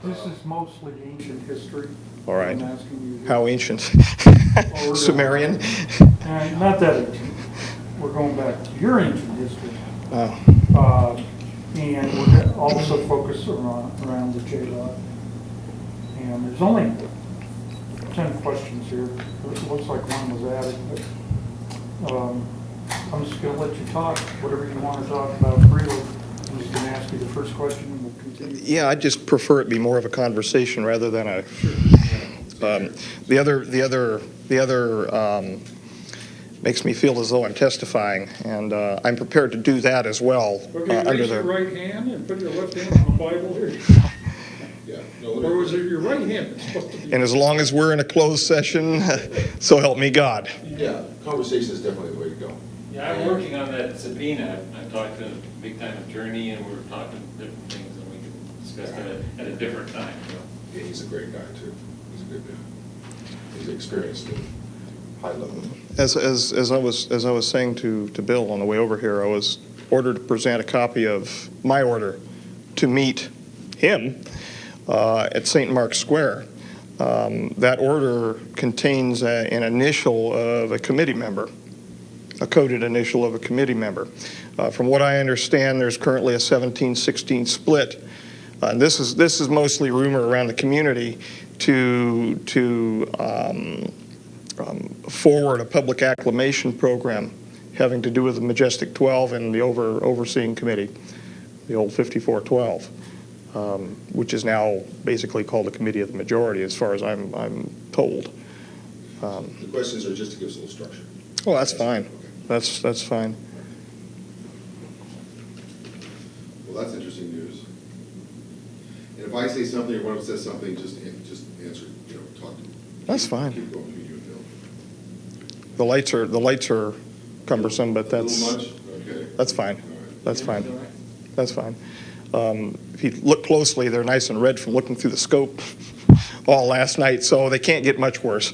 This is mostly ancient history. All right. I'm asking you. How ancient? Or Sumerian? Not that ancient. We're going back to your ancient history. Oh. And we're gonna also focus around the J-Dot. And there's only 10 questions here. It looks like one was added, but I'm just going to let you talk, whatever you want to talk about freely. I'm just going to ask you the first question and we'll continue. Yeah, I just prefer it be more of a conversation rather than a. The other makes me feel as though I'm testifying, and I'm prepared to do that as well. Okay, raise your right hand and put your left hand on the Bible here. Yeah. Or was it your right hand that's supposed to be? And as long as we're in a closed session, so help me God. Yeah, conversation is definitely the way to go. Yeah, I'm working on that subpoena. I talked to a big-time attorney, and we were talking different things, and we can discuss that at a different time. Yeah, he's a great guy, too. He's a good guy. He's experienced at high level. As I was saying to Bill on the way over here, I was ordered to present a copy of my order to meet him at St. Mark's Square. That order contains an initial of a committee member, a coded initial of a committee member. From what I understand, there's currently a 17-16 split. And this is mostly rumor around the community to forward a public acclamation program having to do with the Majestic 12 and the overseeing committee, the old 5412, which is now basically called the Committee of the Majority, as far as I'm told. The questions are just to give us a little structure. Oh, that's fine. Okay. That's fine. Well, that's interesting news. And if I say something or one of us says something, just answer, talk to me. That's fine. Keep going between you and Bill. The lights are cumbersome, but A little much? Okay. that's fine. All right. That's fine. That's fine. If you look closely, they're nice and red from looking through the scope all last night, so they can't get much worse.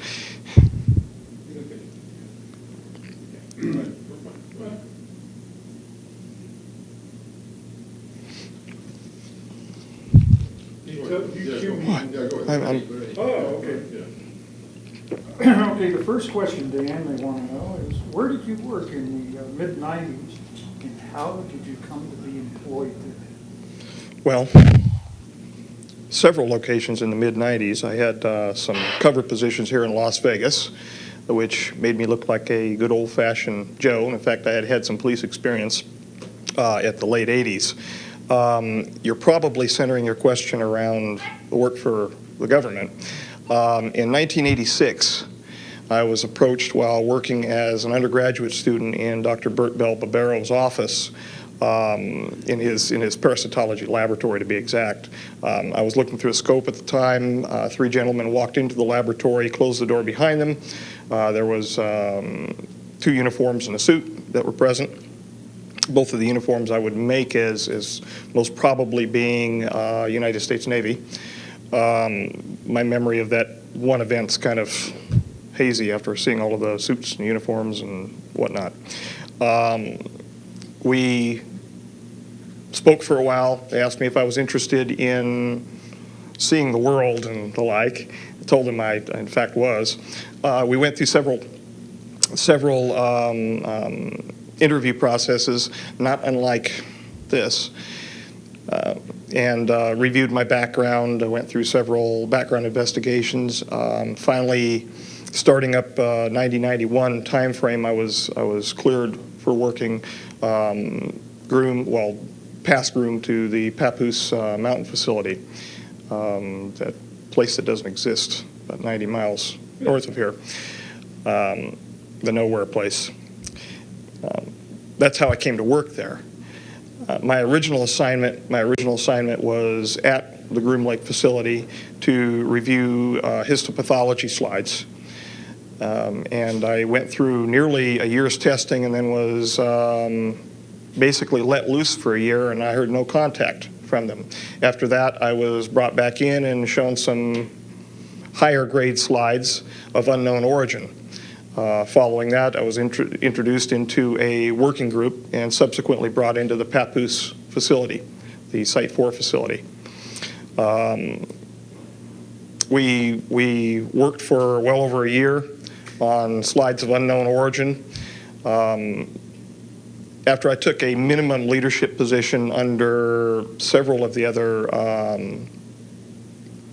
Yeah, go ahead. Oh, okay. Yeah. Okay, the first question, Dan, they want to know is, where did you work in the mid-90s and how did you come to be employed there? Well, several locations in the mid-90s. I had some cover positions here in Las Vegas, which made me look like a good old-fashioned Joe. In fact, I had some police experience at the late 80s. You're probably centering your question around the work for the government. In 1986, I was approached while working as an undergraduate student in Dr. Bert Bell Barbero's office in his parasitology laboratory, to be exact. I was looking through a scope at the time. Three gentlemen walked into the laboratory, closed the door behind them. There was 2 uniforms and a suit that were present. Both of the uniforms I would make as most probably being United States Navy. My memory of that one event's kind of hazy after seeing all of the suits and uniforms and whatnot. We spoke for a while. They asked me if I was interested in seeing the world and the like. I told them I in fact was. We went through several interview processes, not unlike this, and reviewed my background. I went through several background investigations. Finally, starting up 90-91 time frame, I was cleared for working past groom to the Papoose Mountain facility, that place that doesn't exist, about 90 miles north of here, the nowhere place. That's how I came to work there. My original assignment was at the Groom Lake facility to review histopathology slides. And I went through nearly a year's testing and then was basically let loose for a year, and I heard no contact from them. After that, I was brought back in and shown some higher grade slides of unknown origin. Following that, I was introduced into a working group and subsequently brought into the Papoose facility, the Site 4 facility. We worked for well over a year on slides of unknown origin. After I took a minimum leadership position under several of the other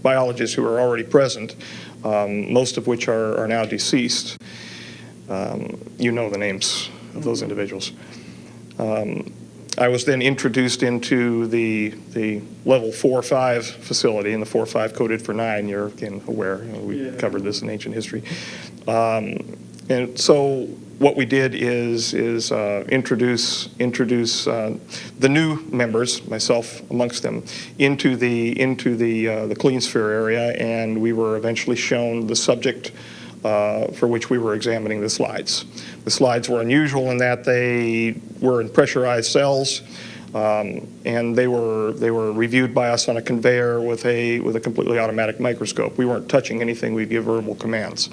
biologists who are already present, most of which are now deceased. You know the names of those individuals. I was then introduced into the level 4-5 facility, and the 4-5 coded for 9. You're again aware, we covered this in ancient history. And so what we did is introduce the new members, myself amongst them, into the clean sphere area, and we were eventually shown the subject for which we were examining the slides. The slides were unusual in that they were in pressurized cells, and they were reviewed by us on a conveyor with a completely automatic microscope. We weren't touching anything. We'd give verbal commands.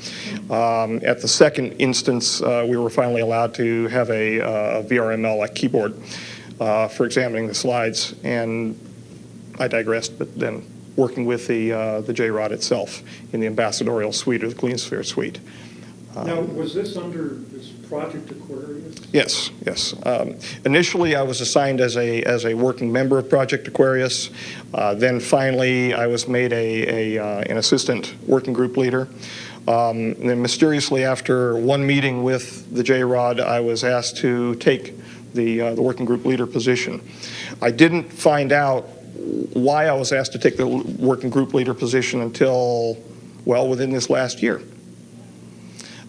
At the second instance, we were finally allowed to have a VRML-like keyboard for examining the slides, and I digressed, but then working with the J-Rod itself in the ambassadorial suite or the clean sphere suite. Now, was this under this Project Aquarius? Yes, yes. Initially, I was assigned as a working member of Project Aquarius. Then finally, I was made an assistant working group leader. And then mysteriously, after one meeting with the J-Rod, I was asked to take the working group leader position. I didn't find out why I was asked to take the working group leader position until, well, within this last year.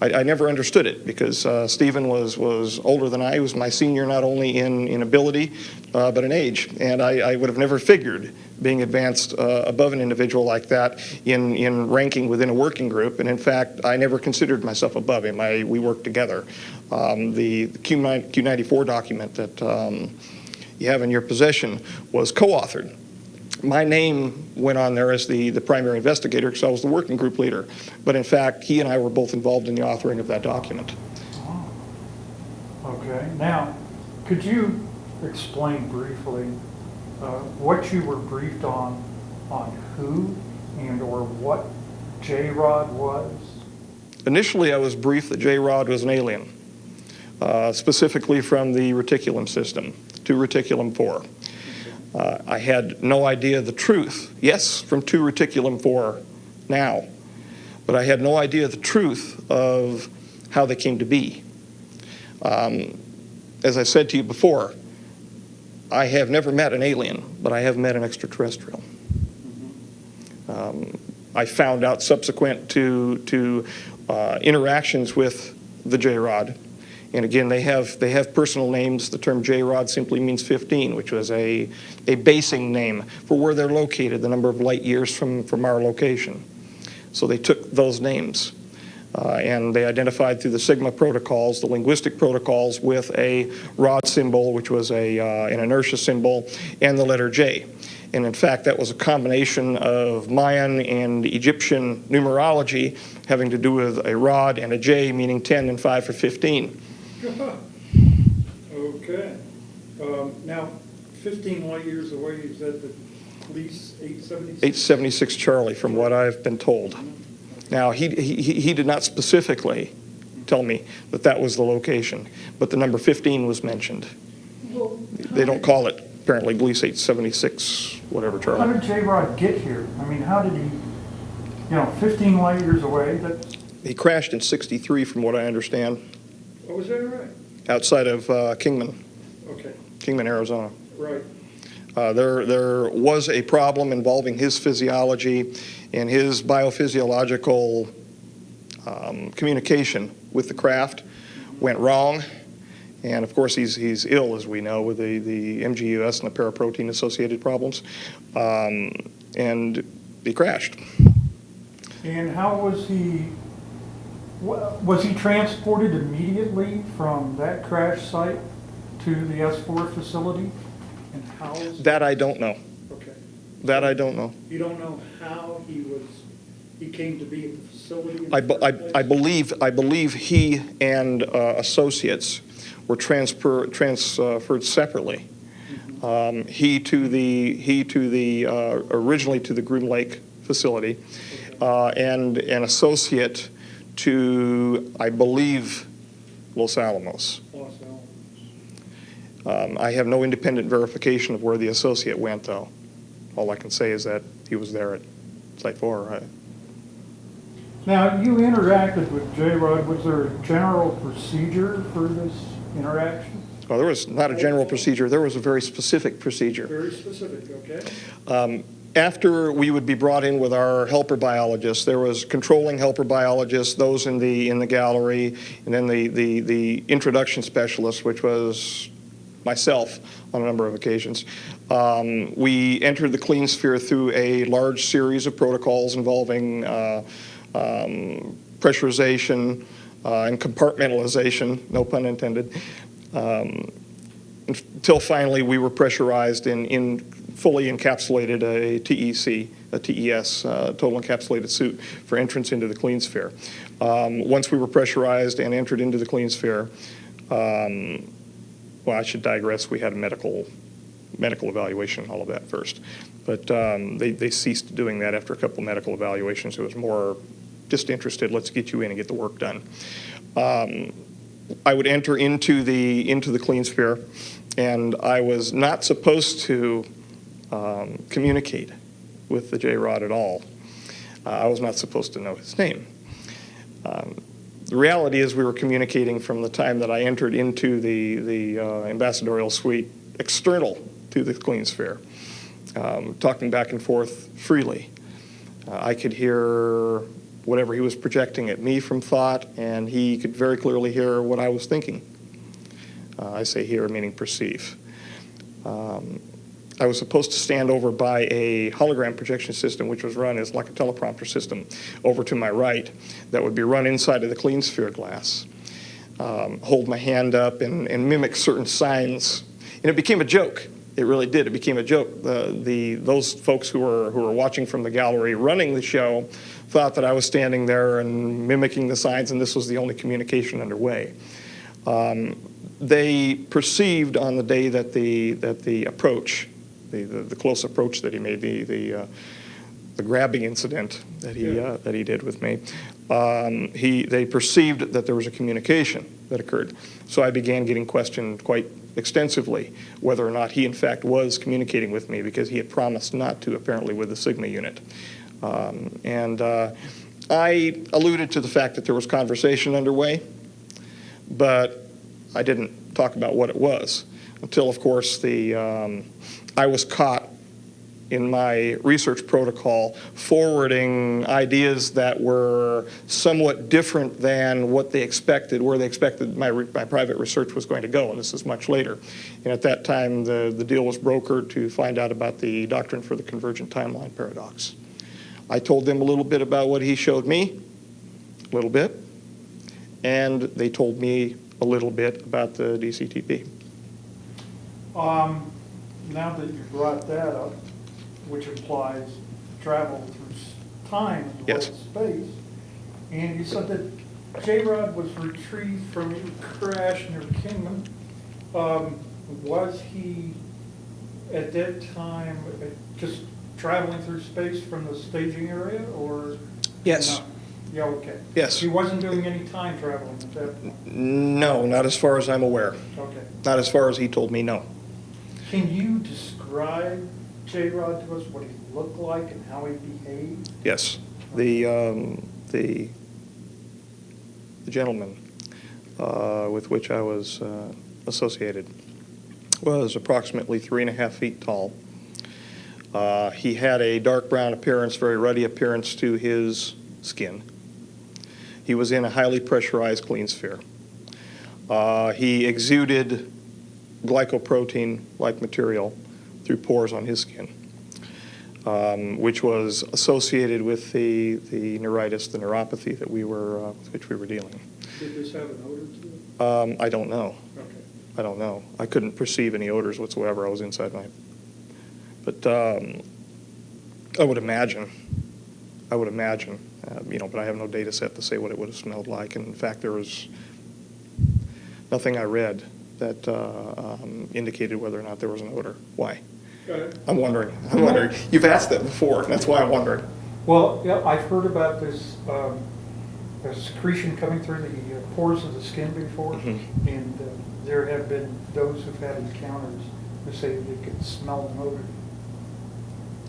I never understood it because Stephen was older than I. He was my senior not only in ability but in age, and I would have never figured being advanced above an individual like that in ranking within a working group. And in fact, I never considered myself above him. We worked together. The Q94 document that you have in your possession was co-authored. My name went on there as the primary investigator because I was the working group leader. But in fact, he and I were both involved in the authoring of that document. Oh. Okay. Now, could you explain briefly what you were briefed on who and or what J-Rod was? Initially, I was briefed that J-Rod was an alien, specifically from the reticulum system, to reticulum 4. I had no idea the truth. Yes, from 2 reticulum 4 now, but I had no idea the truth of how they came to be. As I said to you before, I have never met an alien, but I have met an extraterrestrial. I found out subsequent to interactions with the J-Rod. And again, they have personal names. The term J-Rod simply means 15, which was a basing name for where they're located, the number of light years from our location. So they took those names. And they identified through the Sigma protocols, the linguistic protocols, with a rod symbol, which was an inertia symbol, and the letter J. And in fact, that was a combination of Mayan and Egyptian numerology having to do with a rod and a J, meaning 10 and 5 for 15. Okay. Now, 15 light years away, is that the police 876? 876 Charlie, from what I've been told. Now, he did not specifically tell me that was the location, but the number 15 was mentioned. Well, they don't call it, apparently, Gliese 876, whatever, Charlie. How did J-Rod get here? I mean, how did he, 15 light years away? He crashed in 63, from what I understand. Oh, was that right? Outside of Kingman. Okay. Kingman, Arizona. Right. There was a problem involving his physiology and his biophysiological communication with the craft went wrong. And of course, he's ill, as we know, with the MGUS and the paraprotein associated problems. And he crashed. And how was he? Was he transported immediately from that crash site to the S4 facility? And how? That I don't know. Okay. That I don't know. You don't know how he came to be at the facility? I believe he and associates were transferred separately. Originally to the Groom Lake facility, and an associate to, I believe, Los Alamos. Los Alamos. I have no independent verification of where the associate went, though. All I can say is that he was there at Site 4. Now, you interacted with J-Rod. Was there a general procedure for this interaction? Well, there was not a general procedure. There was a very specific procedure. Very specific, okay. After we would be brought in with our helper biologists, there was controlling helper biologists, those in the gallery, and then the introduction specialist, which was myself on a number of occasions. We entered the clean sphere through a large series of protocols involving pressurization and compartmentalization, no pun intended, until finally we were pressurized in fully encapsulated a TEC, a TES, total encapsulated suit for entrance into the clean sphere. Once we were pressurized and entered into the clean sphere, well, I should digress. We had a medical evaluation, all of that first. But they ceased doing that after a couple of medical evaluations. It was more just interested, let's get you in and get the work done. I would enter into the clean sphere, and I was not supposed to communicate with the J-Rod at all. I was not supposed to know his name. The reality is we were communicating from the time that I entered into the ambassadorial suite external to the clean sphere, talking back and forth freely. I could hear whatever he was projecting at me from thought, and he could very clearly hear what I was thinking. I say hear, meaning perceive. I was supposed to stand over by a hologram projection system, which was run as like a teleprompter system, over to my right, that would be run inside of the clean sphere glass. Hold my hand up and mimic certain signs. And it became a joke. It really did. It became a joke. Those folks who were watching from the gallery running the show thought that I was standing there and mimicking the signs, and this was the only communication underway. They perceived on the day that the approach, the close approach that he made, the grabbing incident that he did with me, they perceived that there was a communication that occurred. So I began getting questioned quite extensively whether or not he in fact was communicating with me, because he had promised not to, apparently, with the Sigma unit. I alluded to the fact that there was conversation underway, but I didn't talk about what it was until, of course, I was caught in my research protocol forwarding ideas that were somewhat different than what they expected, where they expected my private research was going to go, and this is much later. And at that time, the deal was brokered to find out about the doctrine for the convergent timeline paradox. I told them a little bit about what he showed me, a little bit, and they told me a little bit about the DCTP. Now that you brought that up, which implies travel through time as well Yes. as space, and you said that J-Rod was retrieved from your crash near Kingman. Was he at that time just traveling through space from the staging area, or? Yes. No? Yeah, okay. Yes. He wasn't doing any time traveling at that point? No, not as far as I'm aware. Okay. Not as far as he told me, no. Can you describe J-Rod to us, what he looked like and how he behaved? Yes. The gentleman with which I was associated was approximately 3.5 feet tall. He had a dark brown appearance, very ruddy appearance to his skin. He was in a highly pressurized clean sphere. He exuded glycoprotein-like material through pores on his skin, which was associated with the neuritis, the neuropathy that with which we were dealing. Did this have an odor to it? I don't know. Okay. I don't know. I couldn't perceive any odors whatsoever. I was inside my. But I would imagine. But I have no data set to say what it would have smelled like. And in fact, there was nothing I read that indicated whether or not there was an odor. Why? I'm wondering. You've asked that before, that's why I'm wondering. Well, yeah, I've heard about this, a secretion coming through the pores of the skin before, Mm-hmm. and there have been those who've had encounters who say they could smell an odor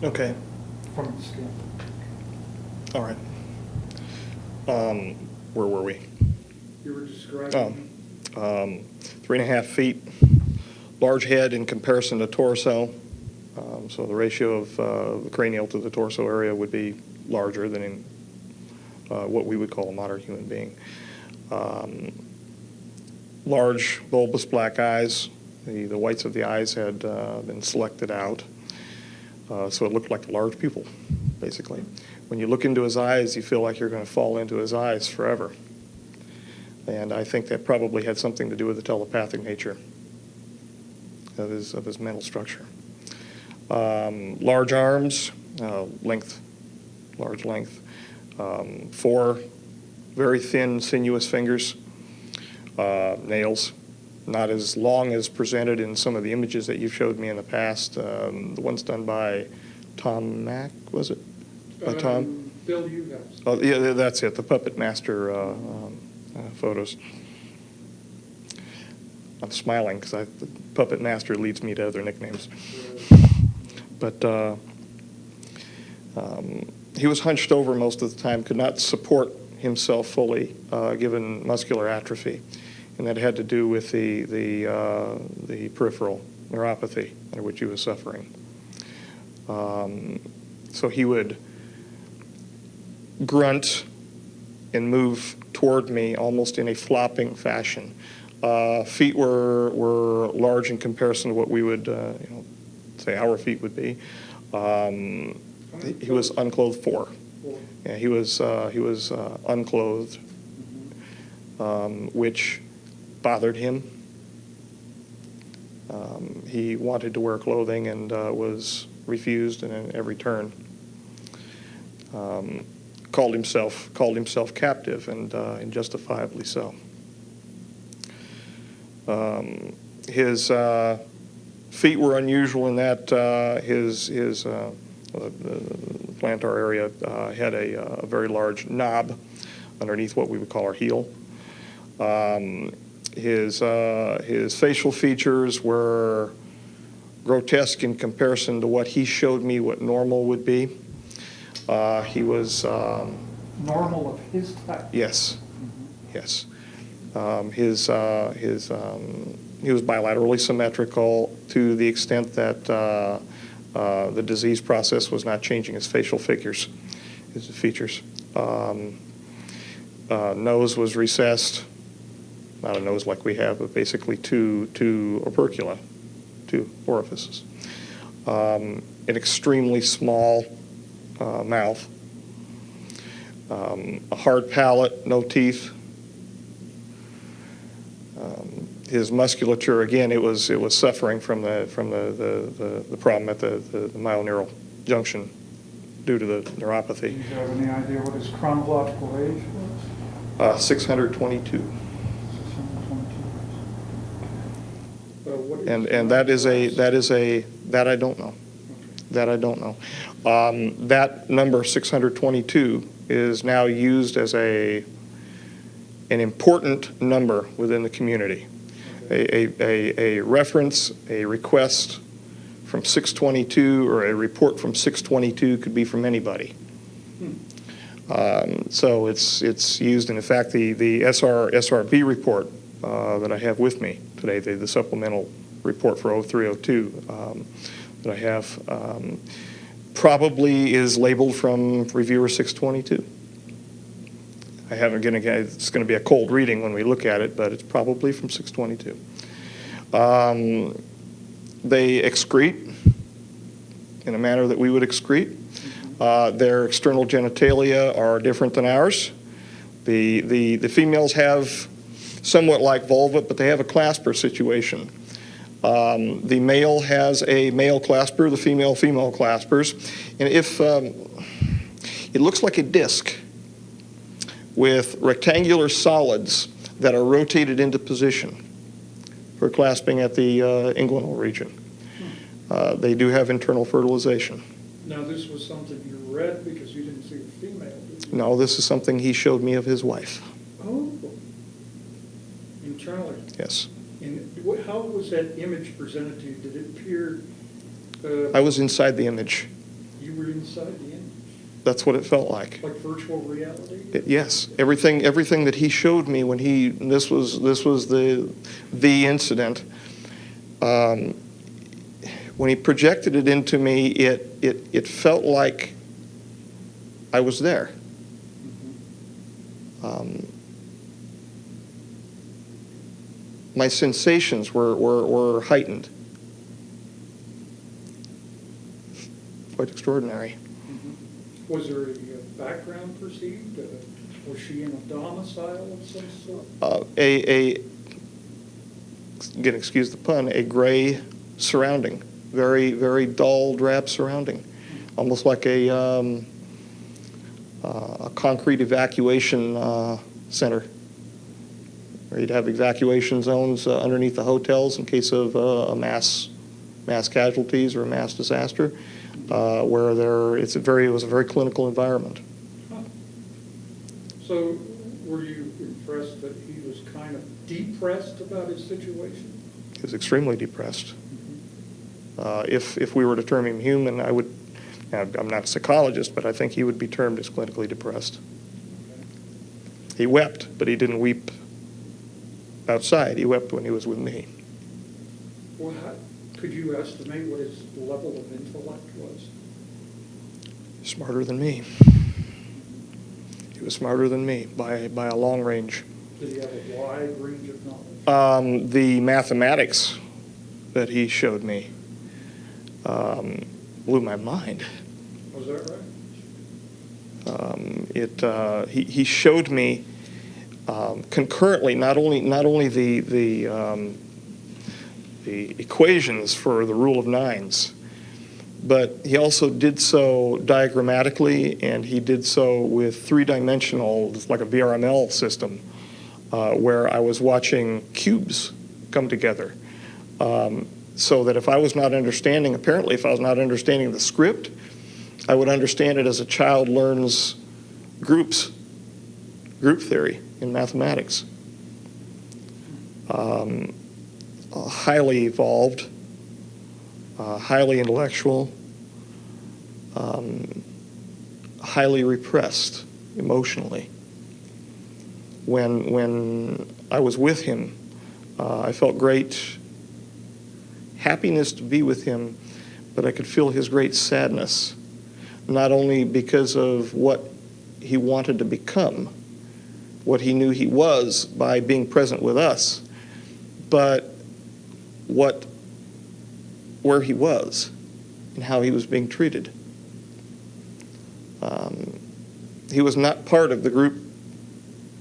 Okay, from the skin. all right. Where were we? You were describing. 3.5 feet, large head in comparison to torso. So the ratio of the cranial to the torso area would be larger than in what we would call a modern human being. Large bulbous black eyes. The whites of the eyes had been selected out. So it looked like a large pupil, basically. When you look into his eyes, you feel like you're going to fall into his eyes forever. And I think that probably had something to do with the telepathic nature of his mental structure. Large arms, large length. 4 very thin, sinuous fingers. Nails, not as long as presented in some of the images that you've showed me in the past. The ones done by Tom Mack, was it? Tom? Bill, you guys. Oh, yeah, that's it, the Puppet Master photos. I'm smiling because the Puppet Master leads me to other nicknames. But he was hunched over most of the time, could not support himself fully, given muscular atrophy. And that had to do with the peripheral neuropathy under which he was suffering. So he would grunt and move toward me almost in a flopping fashion. Feet were large in comparison to what we would say our feet would be. He was unclothed 4. Yeah, he was unclothed, which bothered him. He wanted to wear clothing and was refused in every turn. Called himself captive, and justifiably so. His feet were unusual in that his the plantar area had a very large knob underneath what we would call our heel. His facial features were grotesque in comparison to what he showed me what normal would be. He was Normal of his type. yes, yes. He was bilaterally symmetrical to the extent that the disease process was not changing his facial figures, his features. Nose was recessed, not a nose like we have, but basically two opercula, 2 orifices. An extremely small mouth, a hard palate, no teeth. His musculature, again, it was suffering from the problem at the myoneural junction due to the Do neuropathy. you have any idea what his chronological age was? 622. 622. And that I don't know. That I don't know. That number 622 is now used as an important number within the community. A reference, a request from 622 or a report from 622 could be from anybody. So it's used, and in fact the SRB report that I have with me today, the supplemental report for 0302 that I have, probably is labeled from reviewer 622. I haven't, again, it's going to be a cold reading when we look at it, but it's probably from 622. They excrete in a manner that we would excrete. Their external genitalia are different than ours. The females have somewhat like vulva, but they have a clasper situation. The male has a male clasper, the female claspers. And if it looks like a disc with rectangular solids that are rotated into position for clasping at the inguinal region. They do have internal fertilization. Now, this was something you read because you didn't see a female, did you? No, this is something he showed me of his wife. Oh, internally. Yes. And how was that image presented to you? Did it appear? I was inside the image. You were inside the image, That's what it felt like. like virtual reality? Yes, everything that he showed me when this was the incident. When he projected it into me, it felt like I was there. My sensations were heightened. Quite extraordinary. Was there a background perceived? Was she in a domicile of some sort? Again, excuse the pun, a gray surrounding, very, very dull, drab surrounding, almost like a concrete evacuation center, where you'd have evacuation zones underneath the hotels in case of a mass casualties or a mass disaster, where it was a very clinical environment. Huh. So were you impressed that he was kind of depressed about his situation? He was extremely depressed. If we were to term him human, I'm not a psychologist, but I think he would be termed as clinically depressed. Okay. He wept, but he didn't weep outside. He wept when he was with me. Well, could you estimate what his level of intellect was? Smarter than me. He was smarter than me by a long range. Did he have a wide range of knowledge? The mathematics that he showed me blew my mind. Was that right? He showed me concurrently not only the equations for the rule of nines, but he also did so diagrammatically, and he did so with three-dimensional, like a VRML system, where I was watching cubes come together. So that if I was not understanding the script, I would understand it as a child learns group theory in mathematics. Highly evolved, highly intellectual, highly repressed emotionally. When I was with him, I felt great happiness to be with him, but I could feel his great sadness, not only because of what he wanted to become, what he knew he was by being present with us, but where he was and how he was being treated. He was not part of the group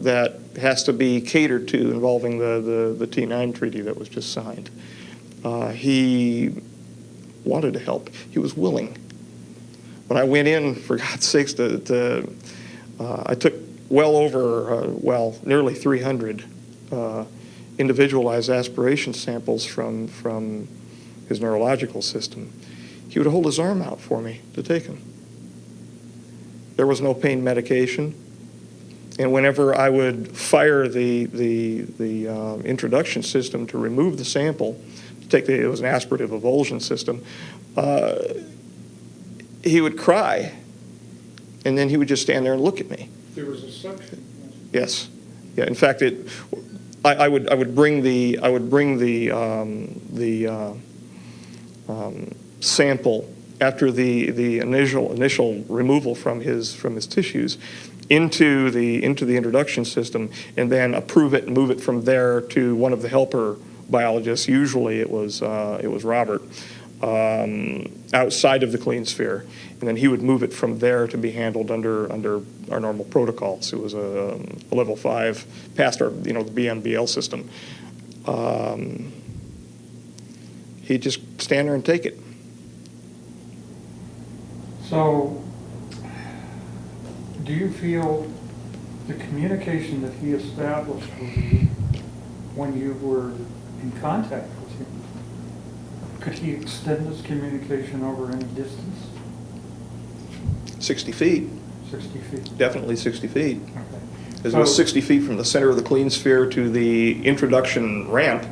that has to be catered to involving the T9 treaty that was just signed. He wanted to help. He was willing. When I went in, for God's sakes, I took well over, nearly 300 individualized aspiration samples from his neurological system. He would hold his arm out for me to take them. There was no pain medication. And whenever I would fire the introduction system to remove the sample, it was an aspirative avulsion system, he would cry, and then he would just stand there and look at me. There was a suction. Yes, yeah. In fact, I would bring the sample after the initial removal from his tissues into the introduction system, and then approve it and move it from there to one of the helper biologists. Usually it was Robert, outside of the clean sphere, and then he would move it from there to be handled under our normal protocols. It was a level 5 past our the BMBL system. He'd just stand there and take it. So, do you feel the communication that he established with you when you were in contact with you, could he extend this communication over any distance? 60 feet, 60 feet? definitely 60 feet. Okay. It was So- 60 feet from the center of the clean sphere to the introduction ramp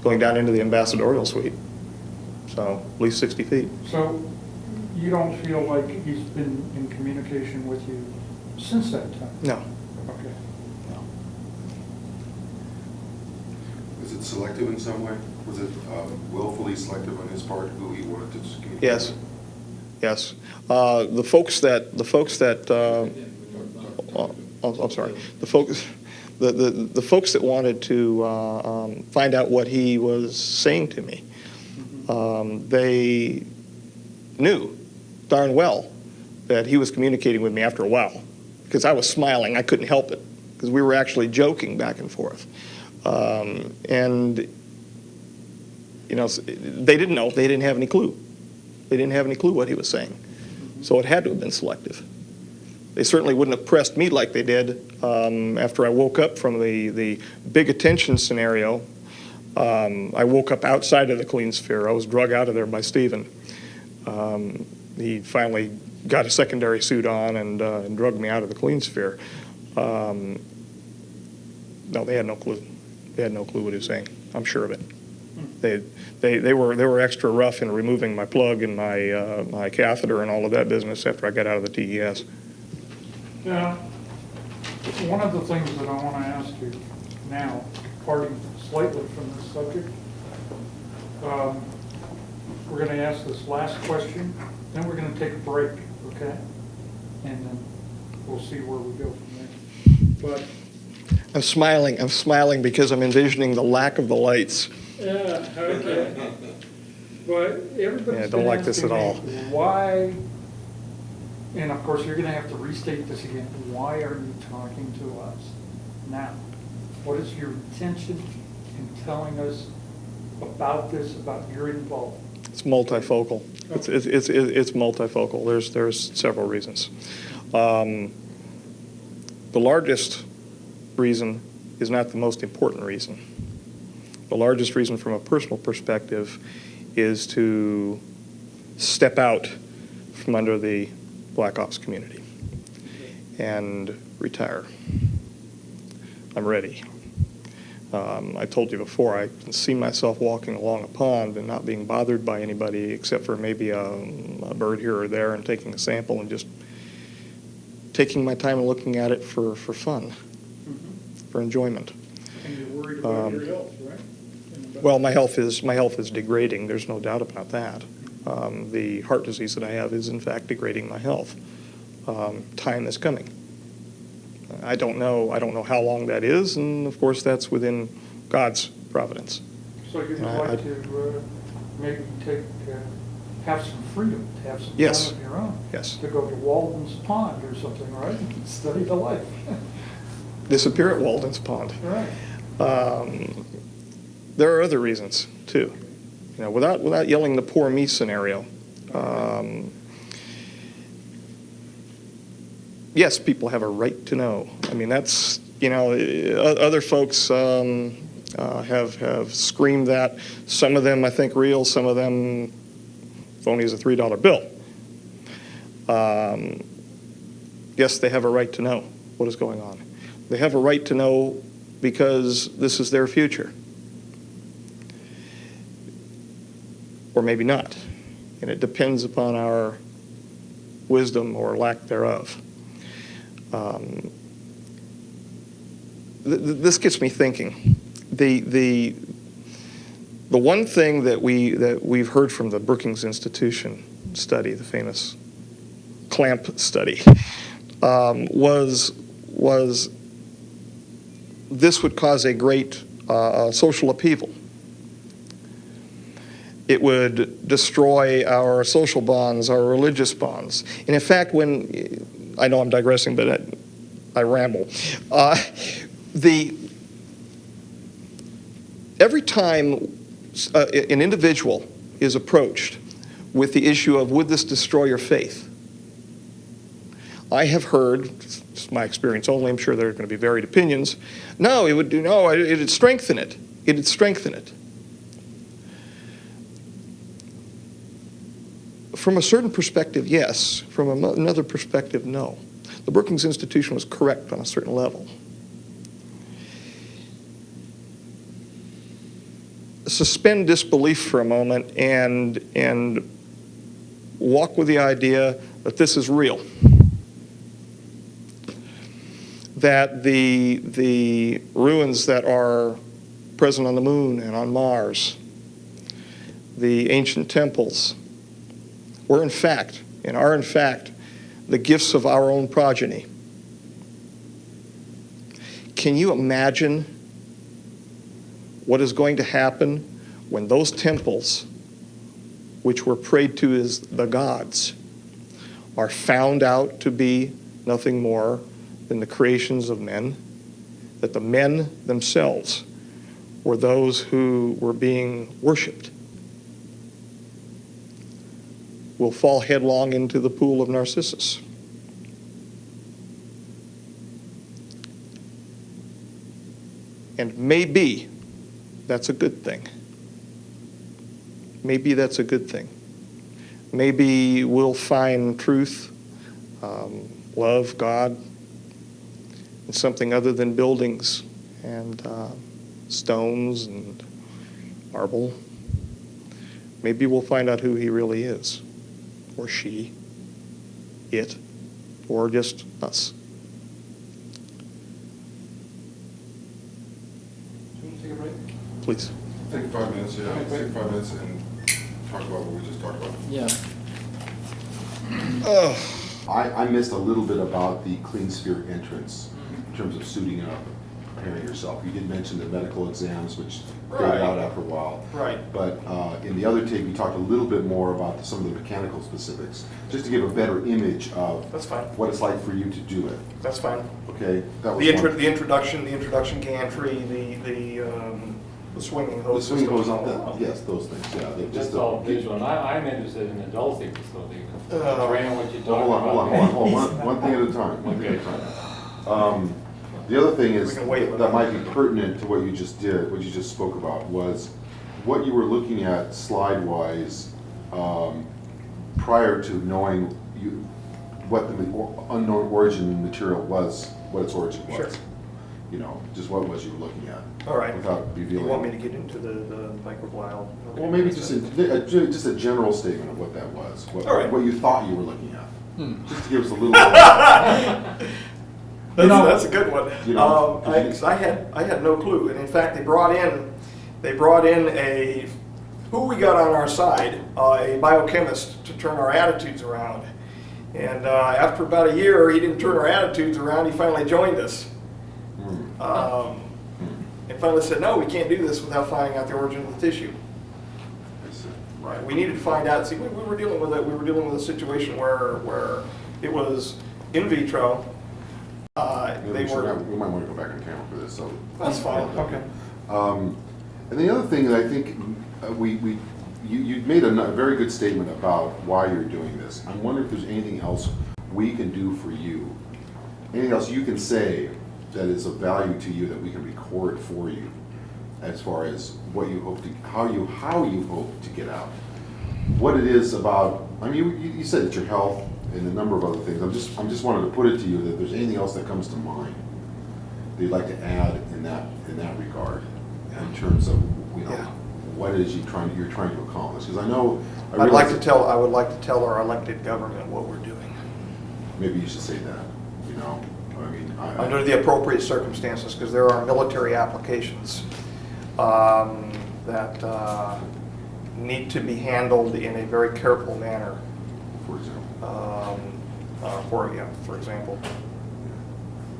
going down into the ambassadorial suite. So at least 60 feet. So you don't feel like he's been in communication with you since that time? No. Okay. No. Was it selective in some way? Was it willfully selective on his part, who he wanted to communicate Yes. with? Yes. The folks that, I'm sorry, the folks that wanted to find out what he was saying to me, they knew darn well that he was communicating with me after a while, because I was smiling. I couldn't help it, because we were actually joking back and forth. And, you know, they didn't know. They didn't have any clue. They didn't have any clue what he was saying. So it had to have been selective. They certainly wouldn't have pressed me like they did after I woke up from the big attention scenario. I woke up outside of the clean sphere. I was drug out of there by Stephen. He finally got a secondary suit on and drugged me out of the clean sphere. No, they had no clue. They had no clue what he was saying. I'm sure of it. They were extra rough in removing my plug and my catheter and all of that business after I got out of the TES. Yeah. One of the things that I want to ask you now, departing slightly from this subject, we're going to ask this last question, then we're going to take a break, okay? And then we'll see where we go from there. But I'm smiling because I'm envisioning the lack of the lights. yeah, okay. But everybody's Yeah, I don't been like this asking at all. me, why, and of course, you're gonna have to restate this again, why are you talking to us now? What is your intention in telling us about this, about your involvement? It's multifocal. It's multifocal. There's several reasons. The largest reason is not the most important reason. The largest reason from a personal perspective is to step out from under the Black Ops community and retire. I'm ready. I told you before, I can see myself walking along a pond and not being bothered by anybody except for maybe a bird here or there and taking a sample and just taking my time and looking at it for fun, for enjoyment. And you're worried about your health, right? Well, my health is degrading. There's no doubt about that. The heart disease that I have is in fact degrading my health. Time is coming. I don't know how long that is, and of course that's within God's providence. So you'd I- like to maybe have some freedom, to have some Yes. time of your own? Yes. To go to Walden's Pond or something, right? Study the life. Disappear at Walden's Pond. Right. There are other reasons too. You know, without yelling the poor me scenario. Yes, people have a right to know. I mean, that's, you know, other folks have screamed that. Some of them, I think, real. Some of them phony as a $3 bill. Yes, they have a right to know what is going on. They have a right to know because this is their future. Or maybe not. And it depends upon our wisdom or lack thereof. This gets me thinking. The one thing that we've heard from the Brookings Institution study, the famous clamp study, was this would cause a great social upheaval. It would destroy our social bonds, our religious bonds. And in fact, I know I'm digressing, but I ramble. Every time an individual is approached with the issue of would this destroy your faith, I have heard, it's my experience only, I'm sure there are going to be varied opinions, no, it would strengthen it. it'd strengthen it. From a certain perspective, yes. From another perspective, no. The Brookings Institution was correct on a certain level. Suspend disbelief for a moment and walk with the idea that this is real. That the ruins that are present on the moon and on Mars, the ancient temples, were in fact, and are in fact, the gifts of our own progeny. Can you imagine what is going to happen when those temples, which were prayed to as the gods, are found out to be nothing more than the creations of men? That the men themselves were those who were being worshipped? Will fall headlong into the pool of Narcissus. And maybe that's a good thing. Maybe that's a good thing. Maybe we'll find truth, love, God, in something other than buildings and stones and marble. Maybe we'll find out who he really is. Or she, it, or just us. Do you want to take a break? Please. Take 5 minutes, yeah, let's take 5 minutes and talk about what we just talked about. Yeah. I missed a little bit about the clean sphere entrance in terms of suiting up, preparing yourself. You did mention the medical exams, which fade Right. out after a while. Right. But in the other tape, you talked a little bit more about some of the mechanical specifics, just to give a better image of That's fine. what it's like for you to do it. That's fine. Okay, that was The one. introduction gantry, the swinging The hose swing systems, goes all up. that. Yes, those things. Yeah, they That's just all visual, and I'm interested in the Dulce facility. Uh, Train on what you're Hold on, hold on, talking hold on, about. hold on. One thing at a time. One thing at a Okay. time. The other thing is We can wait. that might be pertinent to what you just did, what you just spoke about, was what you were looking at slide-wise prior to knowing what the unknown origin material was, what its origin was. Sure. You know, just what was you were looking at. All right. Without revealing. You want me to get into the microbial? Well, maybe just a general statement of what that was, All right. what you thought you were looking at. Just to give us a little. That's a good one. You know, 'Cause I had no clue, and in fact, they brought in who we got on our side, a biochemist to turn our attitudes around. And after about a year, he didn't turn our attitudes around. He finally joined us. And finally said, no, we can't do this without finding out the origin of the tissue. I see. Right. We needed to find out. See, we were dealing with it. We were dealing with a situation where it was in vitro. We might want to go back on camera for this, so. That's fine. Okay. And the other thing that I think you made a very good statement about why you're doing this. I'm wondering if there's anything else we can do for you, anything else you can say that is of value to you that we can record for you, as far as what you hope to, how you hope to get out, what it is about. I mean, you said it's your health and a number of other things. I'm just wanted to put it to you that if there's anything else that comes to mind that you'd like to add in that regard, in terms of what it is you're trying to accomplish. Because I I would like to tell our elected government what we're doing. Maybe you should say that. You know, I mean, Under the appropriate circumstances, because there are military applications that need to be handled in a very careful manner. for example. For example.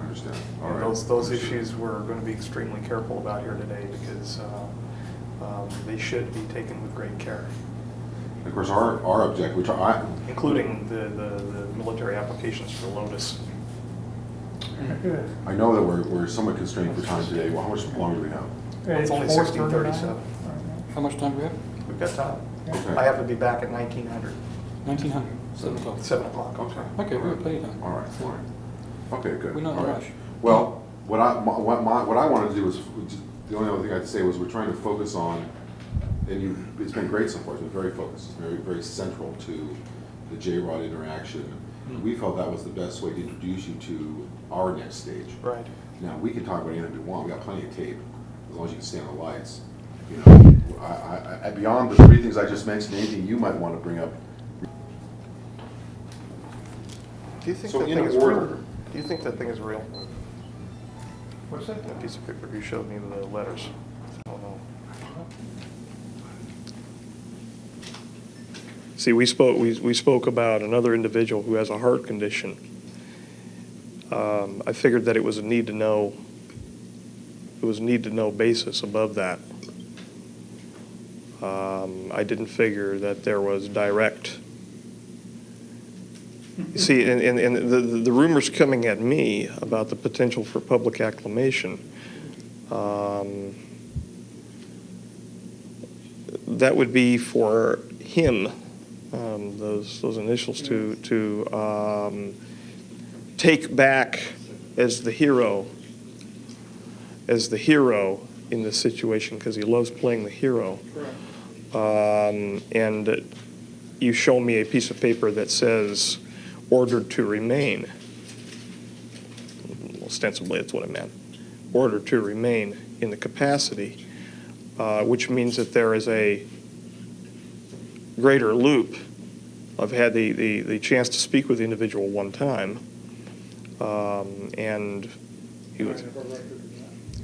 I understand. All And right. those issues we're going to be extremely careful about here today because they should be taken with great care, Of course, our objective, which including the military applications for Lotus. I know that we're somewhat constrained for time today. Well, how much longer do we have? It's only 16:37. How much time do we have? We've got time. Okay. I have to be back at 1900, 1900, 7 o'clock. 7 o'clock. Okay. Okay, we have plenty of time. All right, fine. Okay, good. We're not in All a right. rush. Well, what I wanted to do was the only other thing I'd say was we're trying to focus on, and it's been great so far, it's been very focused, it's very, very central to the J-Rod interaction. We felt that was the best way to introduce you to our next stage. Right. Now, we can talk about anything we want, we got plenty of tape, as long as you can stay on the lights. You know, beyond the three things I just mentioned, anything you might want to bring up. Do you think So that in thing is order. real? Do you think that thing is real? What's that? That piece of paper you showed me, the letters. I don't know. See, we spoke about another individual who has a heart condition. I figured that it was a need to know. It was a need to know basis above that. I didn't figure that there was direct. See, and the rumors coming at me about the potential for public acclamation, that would be for him, those initials to take back as the hero in this situation, because he loves playing the hero. And you show me a piece of paper that says ordered to remain. Ostensibly, that's what it meant. Ordered to remain in the capacity, which means that there is a greater loop. I've had the chance to speak with the individual one time, and he was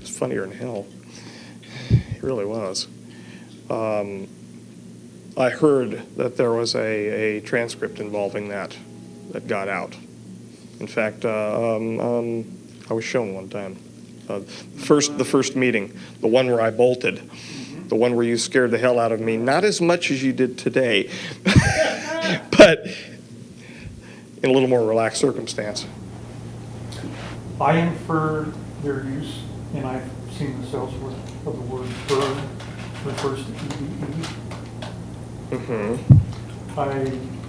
funnier than hell. He really was. I heard that there was a transcript involving that got out. In fact, I was shown one time. The first meeting, the one where I bolted, the one where you scared the hell out of me, not as much as you did today, but in a little more relaxed circumstance. I infer their use, and I've seen this elsewhere, of the word burn refers to EDE. Mm-hmm. I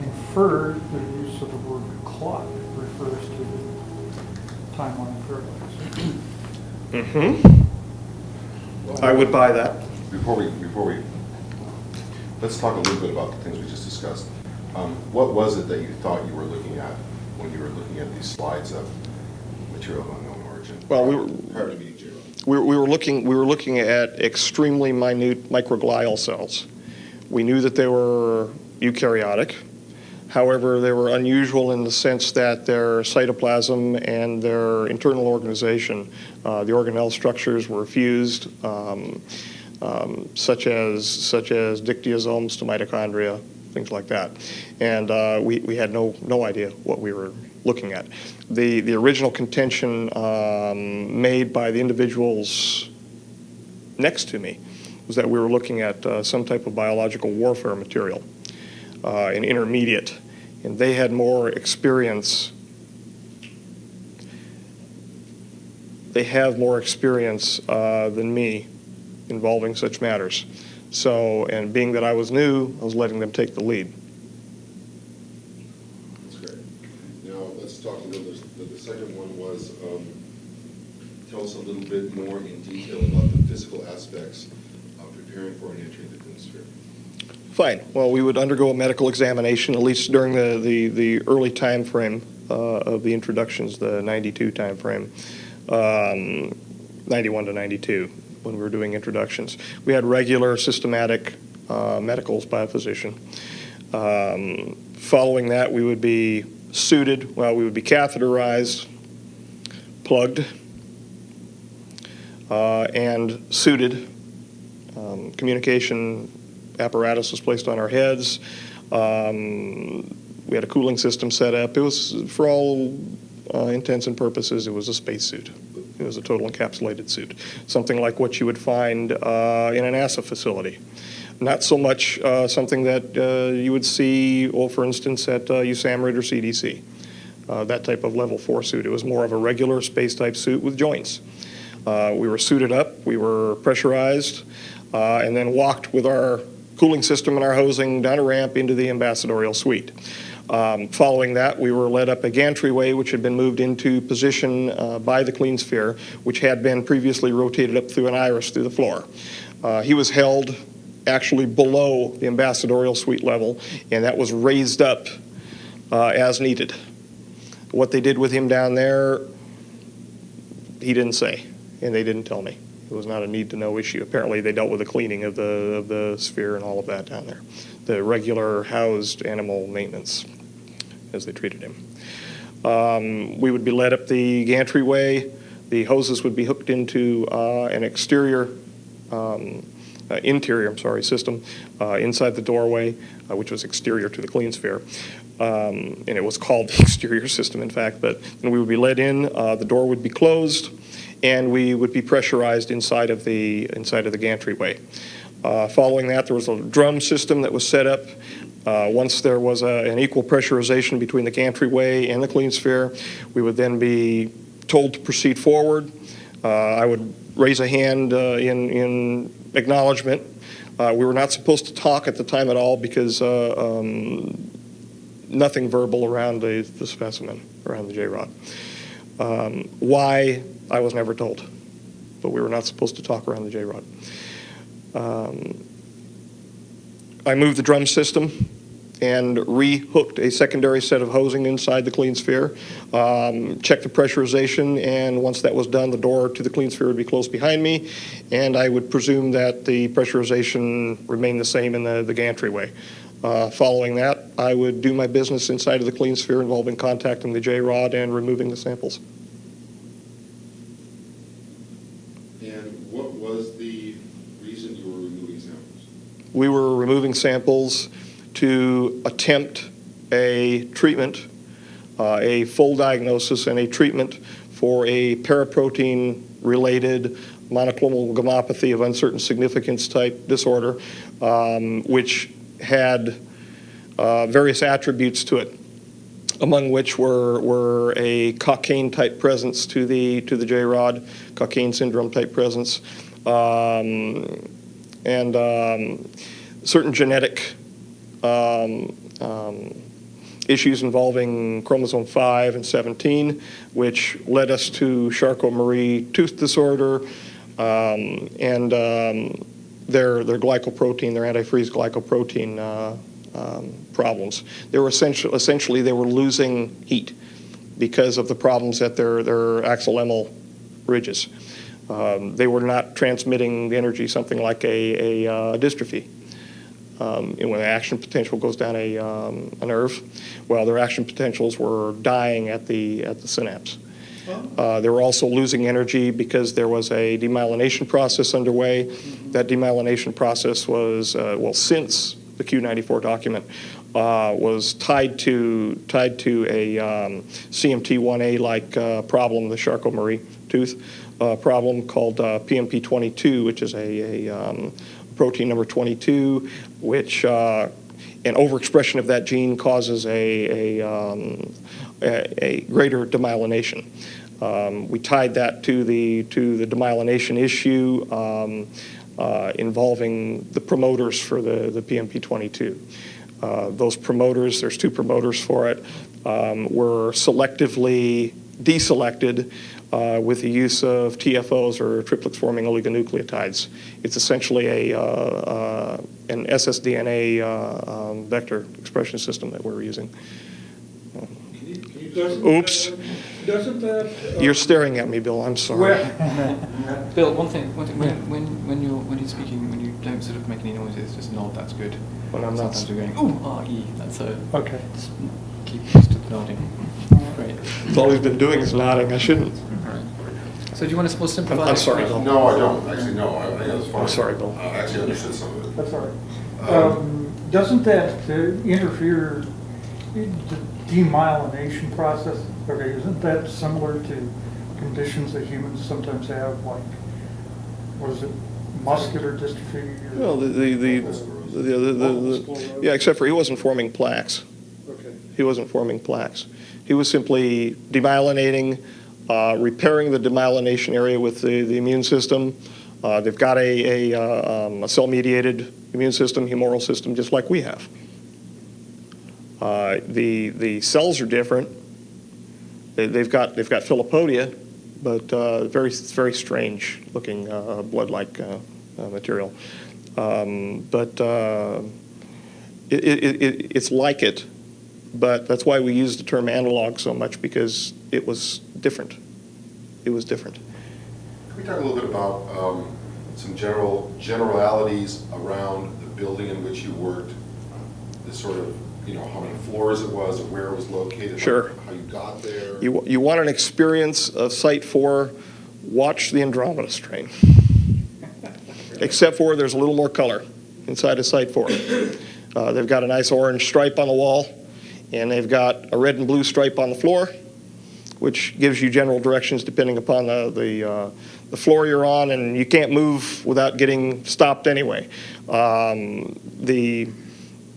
infer their use of the word clock refers to the timeline parallax. Mm-hmm. I would buy that. Before we, let's talk a little bit about the things we just discussed. What was it that you thought you were looking at when you were looking at these slides of material of unknown origin? Well, prior to meeting J-Rod. we were looking at extremely minute microglial cells. We knew that they were eukaryotic. However, they were unusual in the sense that their cytoplasm and their internal organization, the organelle structures were fused, such as dictyosomes to mitochondria, things like that. And we had no idea what we were looking at. The original contention made by the individuals next to me was that we were looking at some type of biological warfare material, an intermediate, and they had more experience. They have more experience than me involving such matters. So, and being that I was new, I was letting them take the lead. That's great. Now, let's talk a little bit. The second one was, tell us a little bit more in detail about the physical aspects of preparing for an entry into the atmosphere. Fine. Well, we would undergo a medical examination, at least during the early time frame of the introductions, the 92 time frame, 91 to 92, when we were doing introductions. We had regular systematic medicals by a physician. Following that, we would be suited, well, we would be catheterized, plugged, and suited. Communication apparatus was placed on our heads. We had a cooling system set up. It was, for all intents and purposes, it was a spacesuit. It was a total encapsulated suit, something like what you would find in a NASA facility. Not so much something that you would see, well, for instance, at USAMRIID or CDC, that type of level 4 suit. It was more of a regular space-type suit with joints. We were suited up, we were pressurized, and then walked with our cooling system and our hosing down a ramp into the ambassadorial suite. Following that, we were led up a gantry-way, which had been moved into position by the clean sphere, which had been previously rotated up through an iris through the floor. He was held actually below the ambassadorial suite level, and that was raised up as needed. What they did with him down there, he didn't say, and they didn't tell me. It was not a need-to-know issue. Apparently, they dealt with the cleaning of the sphere and all of that down there. The regular housed animal maintenance, as they treated him. We would be led up the gantry-way. The hoses would be hooked into an interior system inside the doorway, which was exterior to the clean sphere. And it was called the exterior system, in fact. But then we would be led in, the door would be closed, and we would be pressurized inside of the gantry-way. Following that, there was a drum system that was set up. Once there was an equal pressurization between the gantry-way and the clean sphere, we would then be told to proceed forward. I would raise a hand in acknowledgement. We were not supposed to talk at the time at all because nothing verbal around the specimen, around the J-rod. Why, I was never told, but we were not supposed to talk around the J-rod. I moved the drum system and re-hooked a secondary set of hosing inside the clean sphere, checked the pressurization, and once that was done, the door to the clean sphere would be closed behind me, and I would presume that the pressurization remained the same in the gantry-way. Following that, I would do my business inside of the clean sphere involving contacting the J-rod and removing the samples. And what was the reason you were removing samples? We were removing samples to attempt a treatment, a full diagnosis and a treatment for a paraprotein-related monoclonal gammopathy of uncertain significance type disorder, which had various attributes to it, among which were a cocaine type presence to the J-rod, cocaine syndrome type presence, and certain genetic issues involving chromosome 5 and 17, which led us to Charcot-Marie tooth disorder, and their glycoprotein, their antifreeze glycoprotein problems. They were essentially they were losing heat because of the problems at their axillemal ridges. They were not transmitting the energy, something like a dystrophy. And when the action potential goes down a nerve, well, their action potentials were dying at the synapse. They were also losing energy because there was a demyelination process underway. That demyelination process was, since the Q94 document, was tied to a CMT1A-like problem, the Charcot-Marie tooth problem called PMP22, which is a protein number 22, which an overexpression of that gene causes a greater demyelination. We tied that to the demyelination issue involving the promoters for the PMP22. Those promoters, there's two promoters for it, were selectively deselected with the use of TFOs, or triplex-forming oligonucleotides. It's essentially an ssDNA vector expression system that we're using. Oops. Doesn't that? You're staring at me, Bill. I'm sorry. Bill, one thing. When you're speaking, when you don't sort of make any noises, just nod. That's good. When I'm not. Sometimes you're going ooh, ah, ee. That's Okay. just keep used to nodding. Great. That's all he's been doing is nodding. I shouldn't. All right. So do you want to simplify? I'm sorry, Bill. No, I don't. Actually, no. I think that's fine. I'm sorry, Bill. I actually understood some of it. That's all right. Doesn't that interfere in the demyelination process? Okay, isn't that similar to conditions that humans sometimes have, like, what is it, muscular dystrophy? Well, yeah, except for he wasn't forming plaques. Okay. He wasn't forming plaques. He was simply demyelinating, repairing the demyelination area with the immune system. They've got a cell-mediated immune system, humoral system, just like we have. The cells are different. They've got Philopodia, but very strange looking blood-like material. It's like it, but that's why we use the term analog so much, because it was different. It was different. Can we talk a little bit about some generalities around the building in which you worked? The sort of, how many floors it was, or where it was located? Sure. How you got there? You want an experience of Site 4, watch the Andromeda strain. Except for there's a little more color inside of Site 4. They've got a nice orange stripe on the wall, and they've got a red and blue stripe on the floor, which gives you general directions depending upon the floor you're on, and you can't move without getting stopped anyway.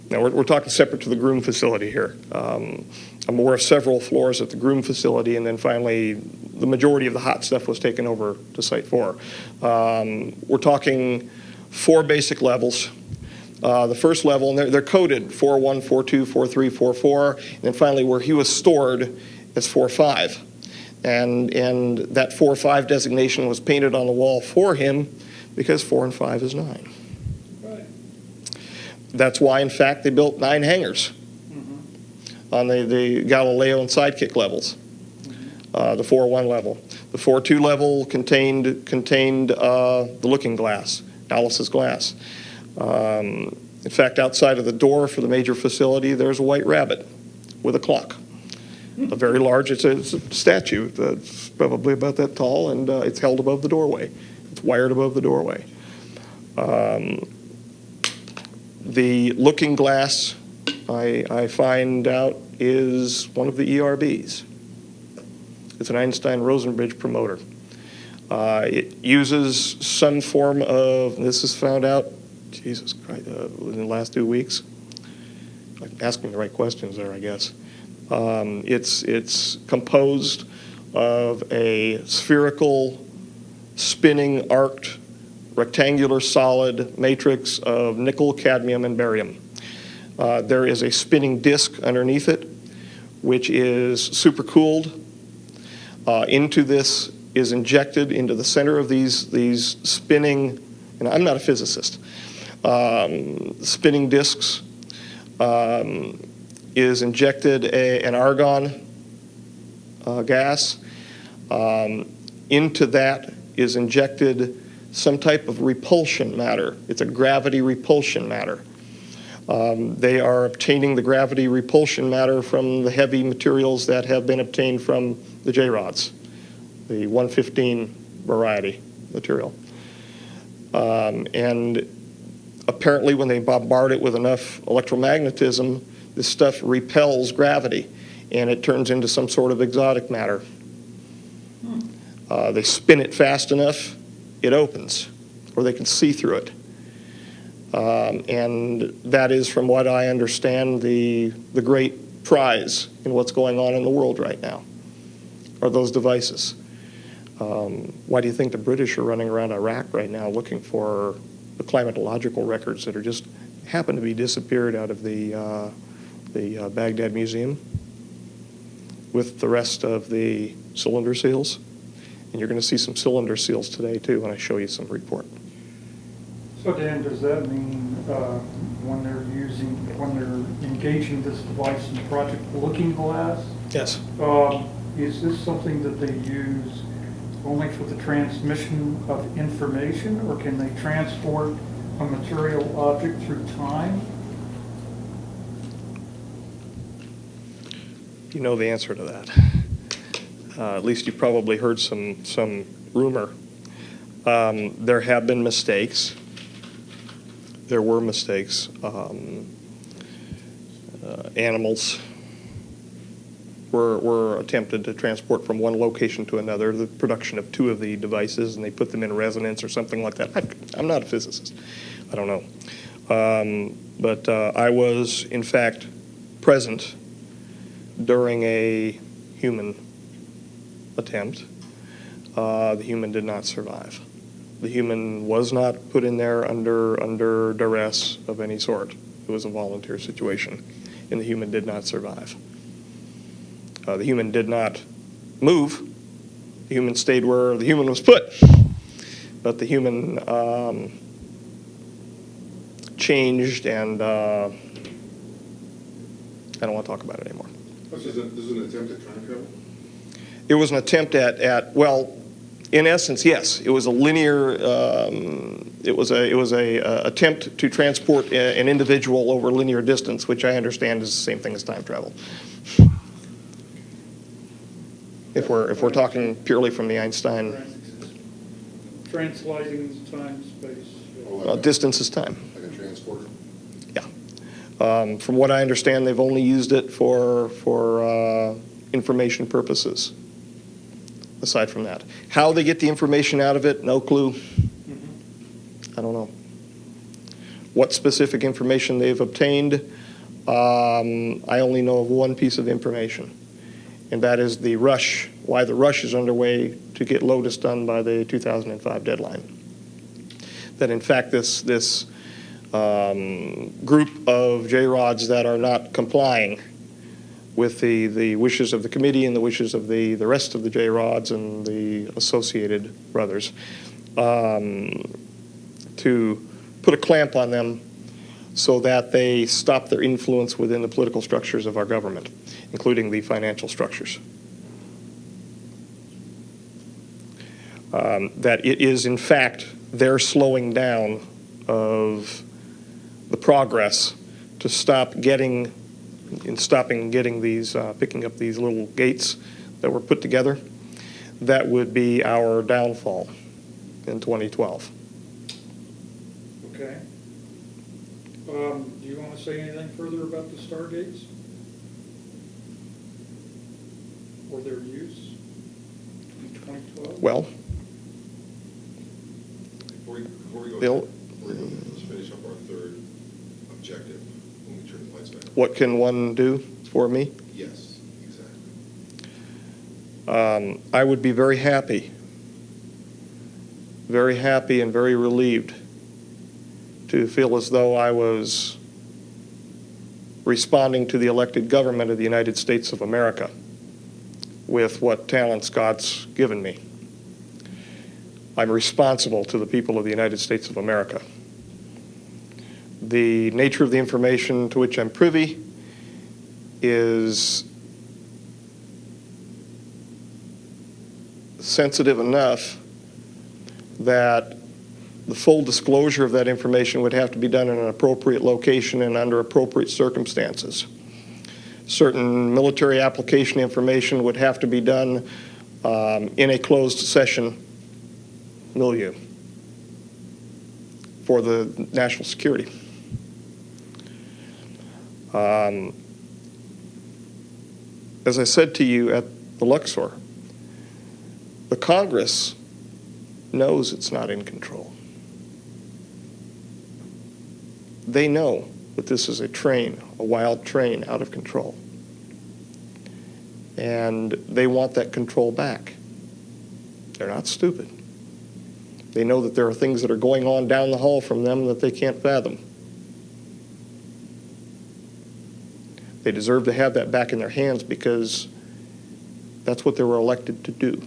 Now we're talking separate to the groom facility here. I'm aware of several floors at the groom facility, and then finally the majority of the hot stuff was taken over to Site 4. We're talking 4 basic levels. The first level, and they're coded 4.1, 4.2, 4.3, 4.4, and then finally where he was stored is 4.5. And that 4.5 designation was painted on the wall for him because 4 and 5 is 9. That's why, in fact, they built 9 hangars on the Galileo and Sidekick levels, the 4.1 level. The 4.2 level contained the looking glass, Alice's glass. In fact, outside of the door for the major facility, there's a white rabbit with a clock. A very large, it's a statue that's probably about that tall, and it's held above the doorway. It's wired above the doorway. The looking glass, I find out, is one of the ERBs. It's an Einstein-Rosenbridge promoter. It uses some form of, this is found out, Jesus Christ, in the last 2 weeks. I'm asking the right questions there, I guess. It's composed of a spherical, spinning, arced, rectangular solid matrix of nickel, cadmium, and barium. There is a spinning disk underneath it, which is supercooled. Into this is injected into the center of these spinning, and I'm not a physicist, spinning disks, is injected an argon gas. Into that is injected some type of repulsion matter. It's a gravity repulsion matter. They are obtaining the gravity repulsion matter from the heavy materials that have been obtained from the J-rods, the 115 variety material. And apparently when they bombard it with enough electromagnetism, this stuff repels gravity, and it turns into some sort of exotic matter. They spin it fast enough, it opens, or they can see through it. And that is, from what I understand, the great prize in what's going on in the world right now, are those devices. Why do you think the British are running around Iraq right now looking for the climatological records that are just happen to be disappeared out of the Baghdad Museum with the rest of the cylinder seals? And you're going to see some cylinder seals today too when I show you some report. So Dan, does that mean when they're engaging this device in Project Looking Glass, Yes. is this something that they use only for the transmission of information, or can they transport a material object through time? You know the answer to that. At least you've probably heard some rumor. There have been mistakes. There were mistakes. Animals were attempted to transport from one location to another, the production of 2 of the devices, and they put them in resonance or something like that. I'm not a physicist. I don't know. But I was, in fact, present during a human attempt. The human did not survive. The human was not put in there under duress of any sort. It was a volunteer situation. and the human did not survive. The human did not move. The human stayed where the human was put. But the human changed, and I don't want to talk about it anymore. This is an attempt at time travel? It was an attempt at well, in essence, yes. It was a linear. It was a attempt to transport an individual over linear distance, which I understand is the same thing as time travel. If we're talking purely from the Einstein, Translating time, space. distance is time. Like a transporter? Yeah. From what I understand, they've only used it for information purposes. Aside from that, how they get the information out of it, no clue. I don't know. What specific information they've obtained, I only know of one piece of information, and that is the rush, why the rush is underway to get Lotus done by the 2005 deadline. That in fact this group of J-Rods that are not complying with the wishes of the committee and the wishes of the rest of the J-Rods and the associated brothers, to put a clamp on them so that they stop their influence within the political structures of our government, including the financial structures. That it is, in fact, their slowing down of the progress to stopping getting these, picking up these little gates that were put together, that would be our downfall in 2012. Okay. Do you want to say anything further about the Stargates? Or their use in 2012? Well, Before we go, Bill? let's finish up our third objective when we turn the lights back on. what can one do for me? Yes, exactly. I would be very happy and very relieved to feel as though I was responding to the elected government of the United States of America with what talents God's given me. I'm responsible to the people of the United States of America. The nature of the information to which I'm privy is sensitive enough that the full disclosure of that information would have to be done in an appropriate location and under appropriate circumstances. Certain military application information would have to be done in a closed session milieu for the national security. As I said to you at the Luxor, the Congress knows it's not in control. They know that this is a wild train out of control. And they want that control back. They're not stupid. They know that there are things that are going on down the hall from them that they can't fathom. They deserve to have that back in their hands because that's what they were elected to do.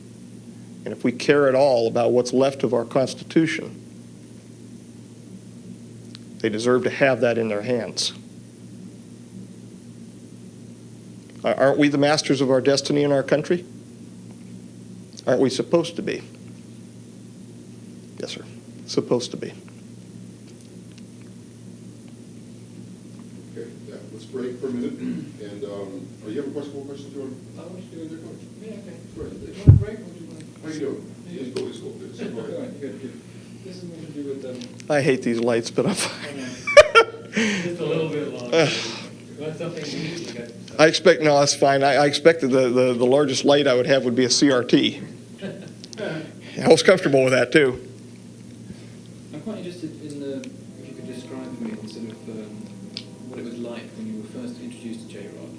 And if we care at all about what's left of our Constitution, they deserve to have that in their hands. Aren't we the masters of our destiny in our country? Aren't we supposed to be? Yes, sir. Supposed to be. Okay, yeah, let's break for a minute. And, you have a question, more questions, Jordan? I want you to do it. Yeah, okay. Go ahead. Do you want a break or do you want? How you doing? It's cool, it's cool. Good. So, go ahead. Good. This is more to do with I hate these lights, but I'm fine. Just a little bit longer. Want something new? I expect, no, that's fine. I expected the largest light I would have would be a CRT. I was comfortable with that, too. I'm quite interested in if you could describe for me sort of what it was like when you were first introduced to J-Rod.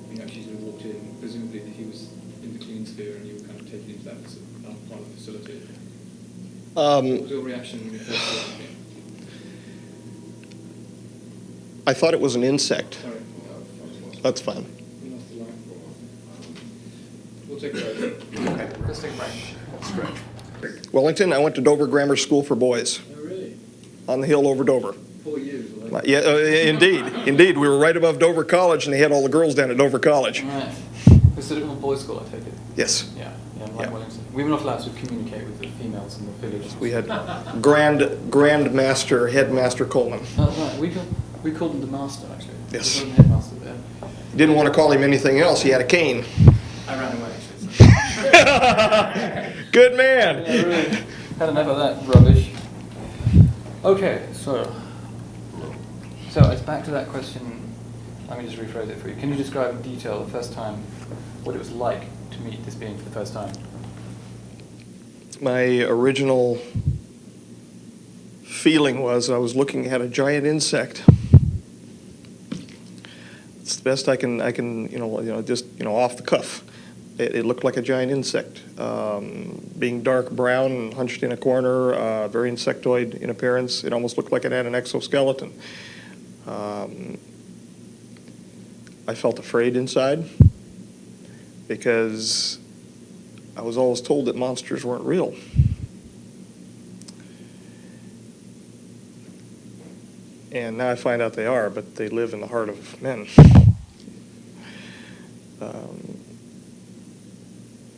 When you actually sort of walked in, presumably that he was in the clean sphere and you were kind of taken into that part of the facility. What was your reaction when you first saw him? I thought it was an insect. Sorry. That's fine. We lost the line for a while. We'll take a break. Let's take a break. Wellington, I went to Dover Grammar School for Boys, Oh, really? on the hill over Dover. 4 years, or like? Yeah, indeed. We were right above Dover College, and they had all the girls down at Dover College. Right. Was it a boys' school, I take it? Yes. Yeah, like Yeah. Wellington. We were not allowed to communicate with the females in the village. We had Grandmaster, Headmaster Coleman. Oh, right. We called him the master, actually. Yes. We called him headmaster there. Didn't want to call him anything else. He had a cane. I ran away, actually. Good man. Yeah, really. Had enough of that rubbish. Okay, so it's back to that question. Let me just rephrase it for you. Can you describe in detail the first time, what it was like to meet this being for the first time? My original feeling was I was looking at a giant insect. It's the best I can just off the cuff. It looked like a giant insect, being dark brown and hunched in a corner, very insectoid in appearance. It almost looked like it had an exoskeleton. I felt afraid inside because I was always told that monsters weren't real. And now I find out they are, but they live in the heart of men.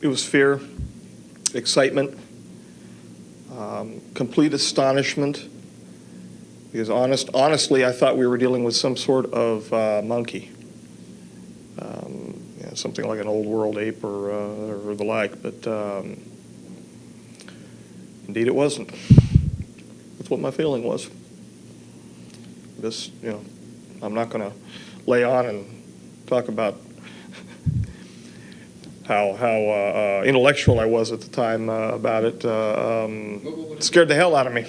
It was fear, excitement, complete astonishment, because honestly, I thought we were dealing with some sort of monkey, something like an old world ape or the like, but indeed it wasn't. That's what my feeling was. This, I'm not going to lay on and talk about how intellectual I was at the time about it. It scared the hell out of me.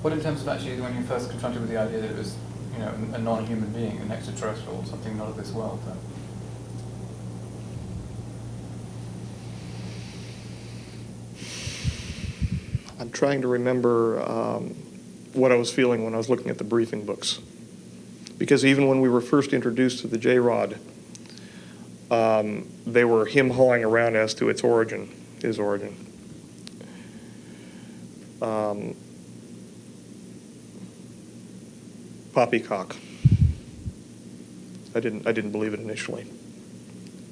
What in terms of actually when you first confronted with the idea that it was, a non-human being, an extraterrestrial, something not of this world? I'm trying to remember what I was feeling when I was looking at the briefing books. Because even when we were first introduced to the J-Rod, they were him-hawing around as to its origin, his origin. Poppycock. I didn't believe it initially.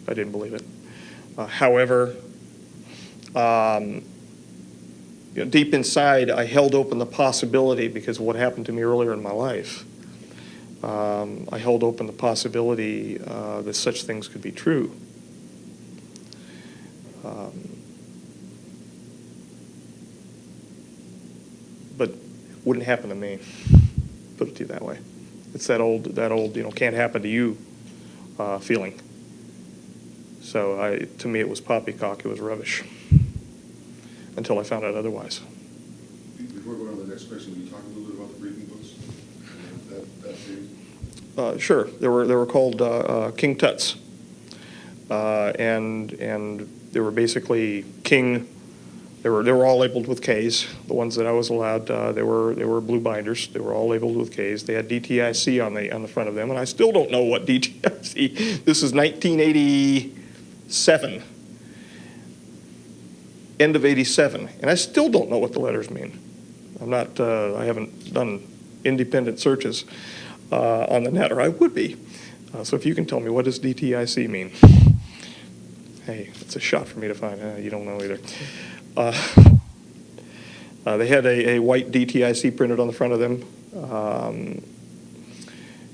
I didn't believe it. However, deep inside, I held open the possibility, because of what happened to me earlier in my life. I held open the possibility that such things could be true. But wouldn't happen to me. Put it to you that way. It's that old, can't happen to you feeling. So to me, it was poppycock. It was rubbish. Until I found out otherwise. Before going on to the next question, can you talk a little bit about the briefing books? That series? Sure. They were called King Tuts, and they were basically King. They were all labeled with K's. The ones that I was allowed, they were blue binders. They were all labeled with K's. They had DTIC on the front of them, and I still don't know what DTIC. This is 1987. End of 87, and I still don't know what the letters mean. I haven't done independent searches on the net, or I would be. So if you can tell me, what does DTIC mean? Hey, it's a shot for me to find. You don't know either. They had a white DTIC printed on the front of them.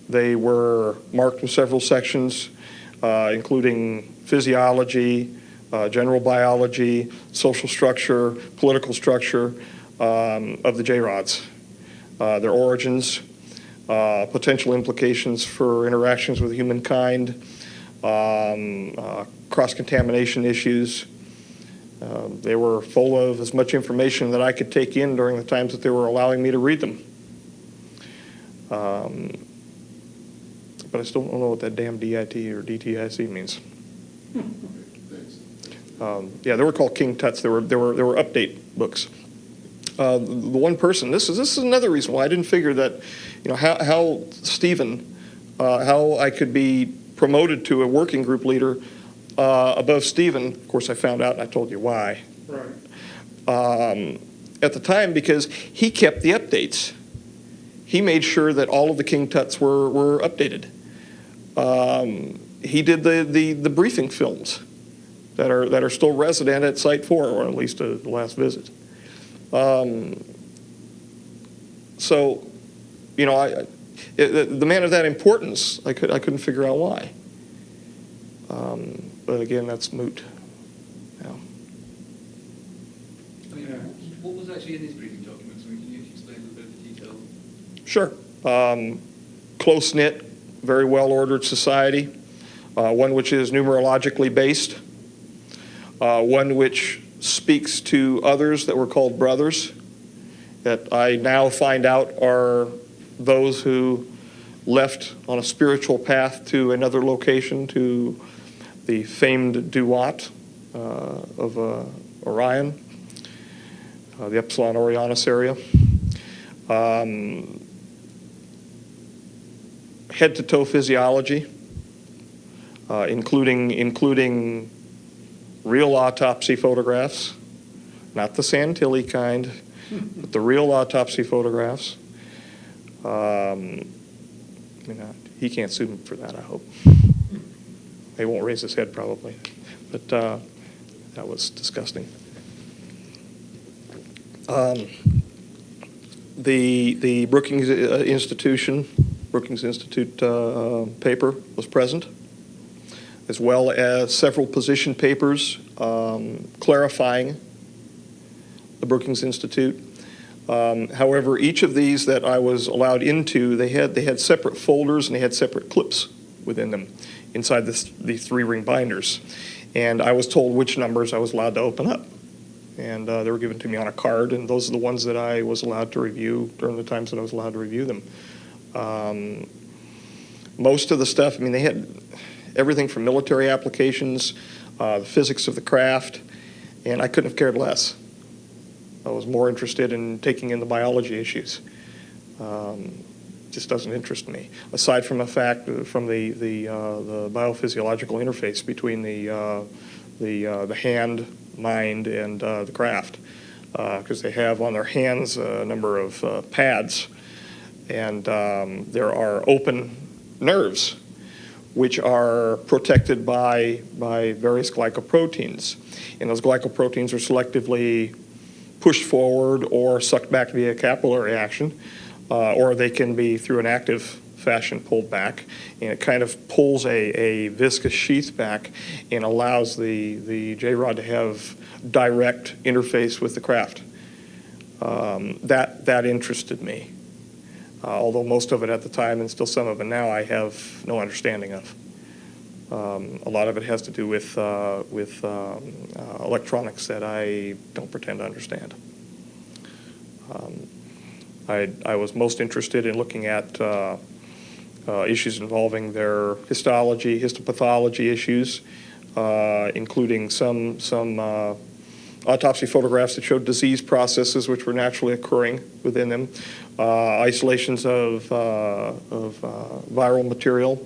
They were marked with several sections, including physiology, general biology, social structure, political structure of the J-Rods, their origins, potential implications for interactions with humankind, cross-contamination issues. They were full of as much information that I could take in during the times that they were allowing me to read them. But I still don't know what that damn DIT or DTIC means. They were called King Tuts. They were update books. The one person. This is another reason why I didn't figure that, how Stephen how I could be promoted to a working group leader above Stephen. Of course, I found out and I told you why. Right. At the time, because he kept the updates. He made sure that all of the King Tuts were updated. He did the briefing films that are still resident at Site 4, or at least the last visit. So, you know, the man of that importance, I couldn't figure out why. But again, that's moot. Yeah. I mean, what was actually in these briefing documents? I mean, can you explain a little bit of the detail? Sure. Close-knit, very well-ordered society, one which is numerologically based, one which speaks to others that were called brothers, that I now find out are those who left on a spiritual path to another location, to the famed Duat of Orion, the Epsilon Orionis area. Head-to-toe physiology, including real autopsy photographs, not the Santilli kind, but the real autopsy photographs. He can't sue me for that, I hope. He won't raise his head probably, but that was disgusting. The Brookings Institute paper was present, as well as several position papers clarifying the Brookings Institute. However, each of these that I was allowed into, they had separate folders and they had separate clips within them inside these three-ring binders. And I was told which numbers I was allowed to open up. And they were given to me on a card, and those are the ones that I was allowed to review during the times that I was allowed to review them. Most of the stuff, I mean, they had everything from military applications, the physics of the craft, and I couldn't have cared less. I was more interested in taking in the biology issues. Just doesn't interest me. Aside from the fact from the biophysiological interface between the hand, mind, and the craft, because they have on their hands a number of pads, and there are open nerves which are protected by various glycoproteins, and those glycoproteins are selectively pushed forward or sucked back via capillary action, or they can be through an active fashion pulled back, and it kind of pulls a viscous sheath back and allows the J-rod to have direct interface with the craft. That interested me, although most of it at the time, and still some of it now, I have no understanding of. A lot of it has to do with electronics that I don't pretend to understand. I was most interested in looking at issues involving their histology, histopathology issues, including some autopsy photographs that showed disease processes which were naturally occurring within them, isolations of viral material,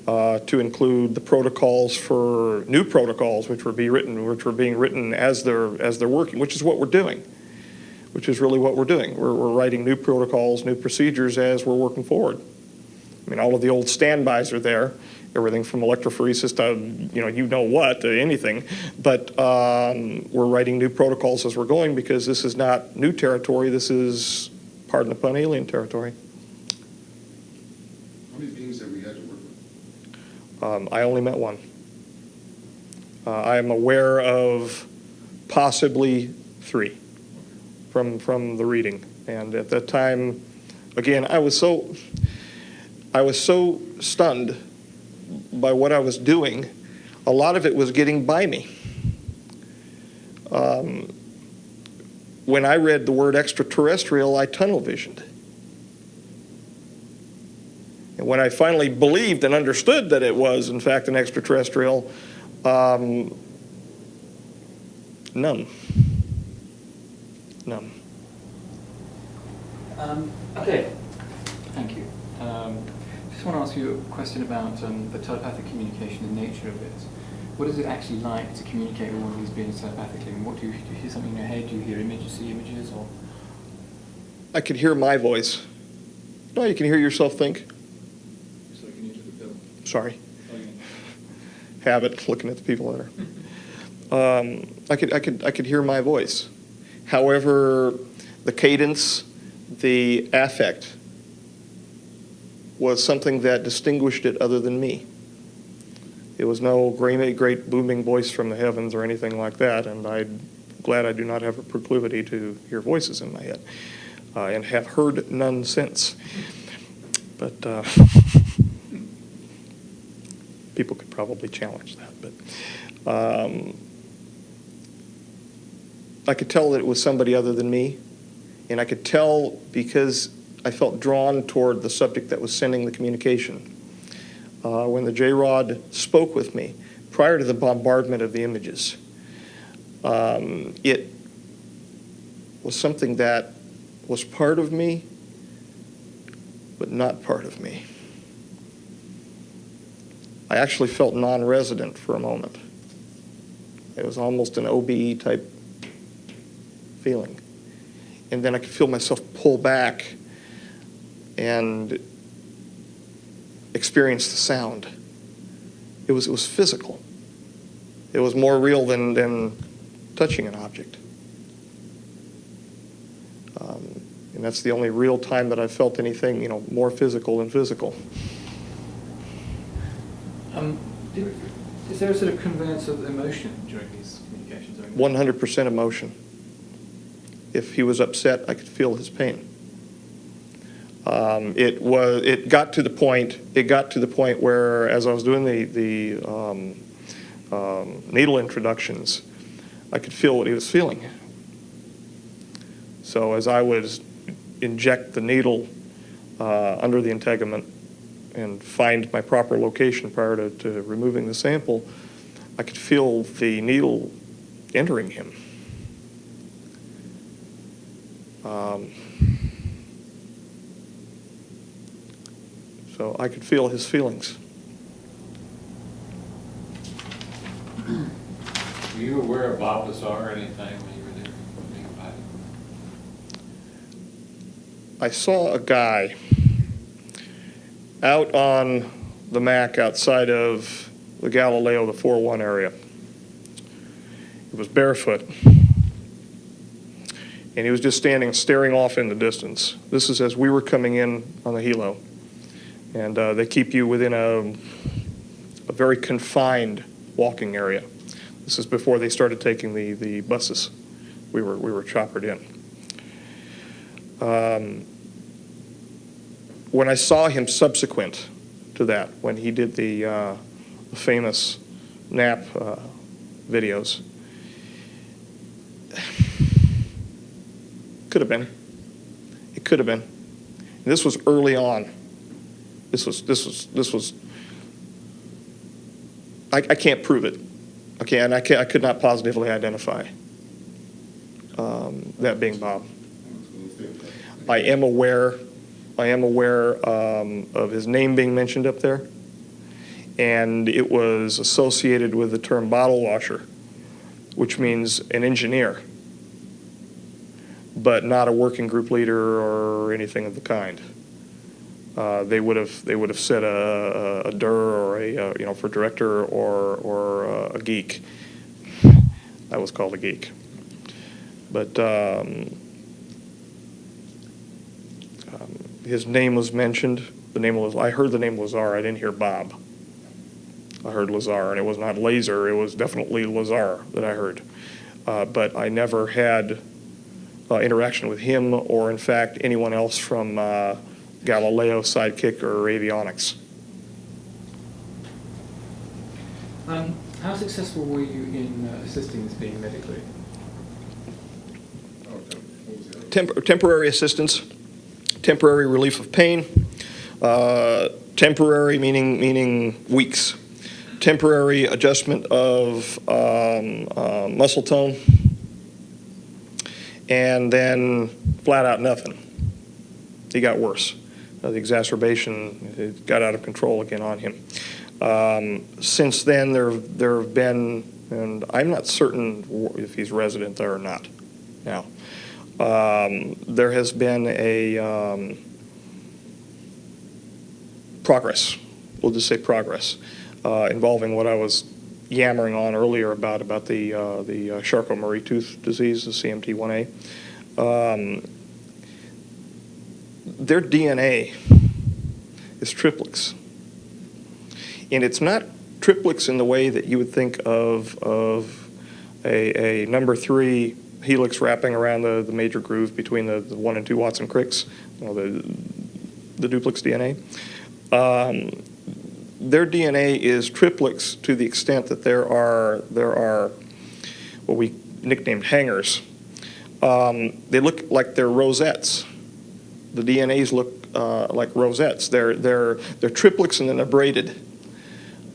to include the protocols for new protocols which were being written as they're working, which is what we're doing. Which is really what we're doing. We're writing new protocols, new procedures as we're working forward. I mean, all of the old standbys are there, everything from electrophoresis to, you know what, to anything. But we're writing new protocols as we're going, because this is not new territory. This is, pardon the pun, alien territory. How many beings have we had to work with? I only met one. I am aware of possibly 3. From the reading, and at that time, again, I was so stunned by what I was doing. A lot of it was getting by me. When I read the word extraterrestrial, I tunnel visioned, and when I finally believed and understood that it was in fact an extraterrestrial, numb. Okay, thank you. just want to ask you a question about the telepathic communication, the nature of it. What is it actually like to communicate with one of these beings telepathically? And what do you hear something in your head? Do you hear images, see images, or? I could hear my voice. No, you can hear yourself think. Sorry, can you look at the film? Sorry. Oh, yeah. Habit, looking at the people that are. I could hear my voice. However, the cadence, the affect was something that distinguished it other than me. It was no great booming voice from the heavens or anything like that, and I'm glad I do not have a proclivity to hear voices in my head, and have heard none since. But people could probably challenge that. But I could tell that it was somebody other than me, and I could tell because I felt drawn toward the subject that was sending the communication. When the J-Rod spoke with me, prior to the bombardment of the images, it was something that was part of me, but not part of me. I actually felt non-resident for a moment. It was almost an OBE type feeling. And then I could feel myself pull back and experience the sound. It was physical. It was more real than touching an object. And that's the only real time that I felt anything, more physical than physical. Is there a sort of conveyance of emotion during these communications? 100% emotion. If he was upset, I could feel his pain. It got to the point where, as I was doing the needle introductions, I could feel what he was feeling. So as I would inject the needle under the integument and find my proper location prior to removing the sample, I could feel the needle entering him. So I could feel his feelings. Were you aware of Bob Lazar anytime when you were there? Anything about it? I saw a guy out on the Mac outside of the Galileo, the 4-1 area. He was barefoot. And he was just staring off in the distance. This is as we were coming in on the helo. And they keep you within a very confined walking area. This is before they started taking the buses. We were choppered in. When I saw him subsequent to that, when he did the famous nap videos, could have been. It could have been. And this was early on. This was. I can't prove it. Okay, and I could not positively identify that being Bob. I am aware of his name being mentioned up there, and it was associated with the term bottle washer, which means an engineer, but not a working group leader or anything of the kind. They would have said a DIR or a for director or a geek. I was called a geek, but his name was mentioned. I heard the name Lazar. I didn't hear Bob. I heard Lazar, and it was not Laser. It was definitely Lazar that I heard. But I never had interaction with him or, in fact, anyone else from Galileo, Sidekick, or Avionics. How successful were you in assisting this being medically? Temporary assistance, temporary relief of pain, temporary meaning weeks, temporary adjustment of muscle tone, and then flat out nothing. He got worse. the exacerbation, it got out of control again on him. Since then, there have been, and I'm not certain if he's resident there or not now, there has been a progress, we'll just say progress, involving what I was yammering on earlier about the Charcot-Marie Tooth disease, the CMT1A. Their DNA is triplex. And it's not triplex in the way that you would think of a number 3 helix wrapping around the major groove between the 1 and 2 Watson Cricks, the duplex DNA. Their DNA is triplex to the extent that there are what we nicknamed hangers. They look like they're rosettes. The DNAs look like rosettes. They're triplex and then they're braided.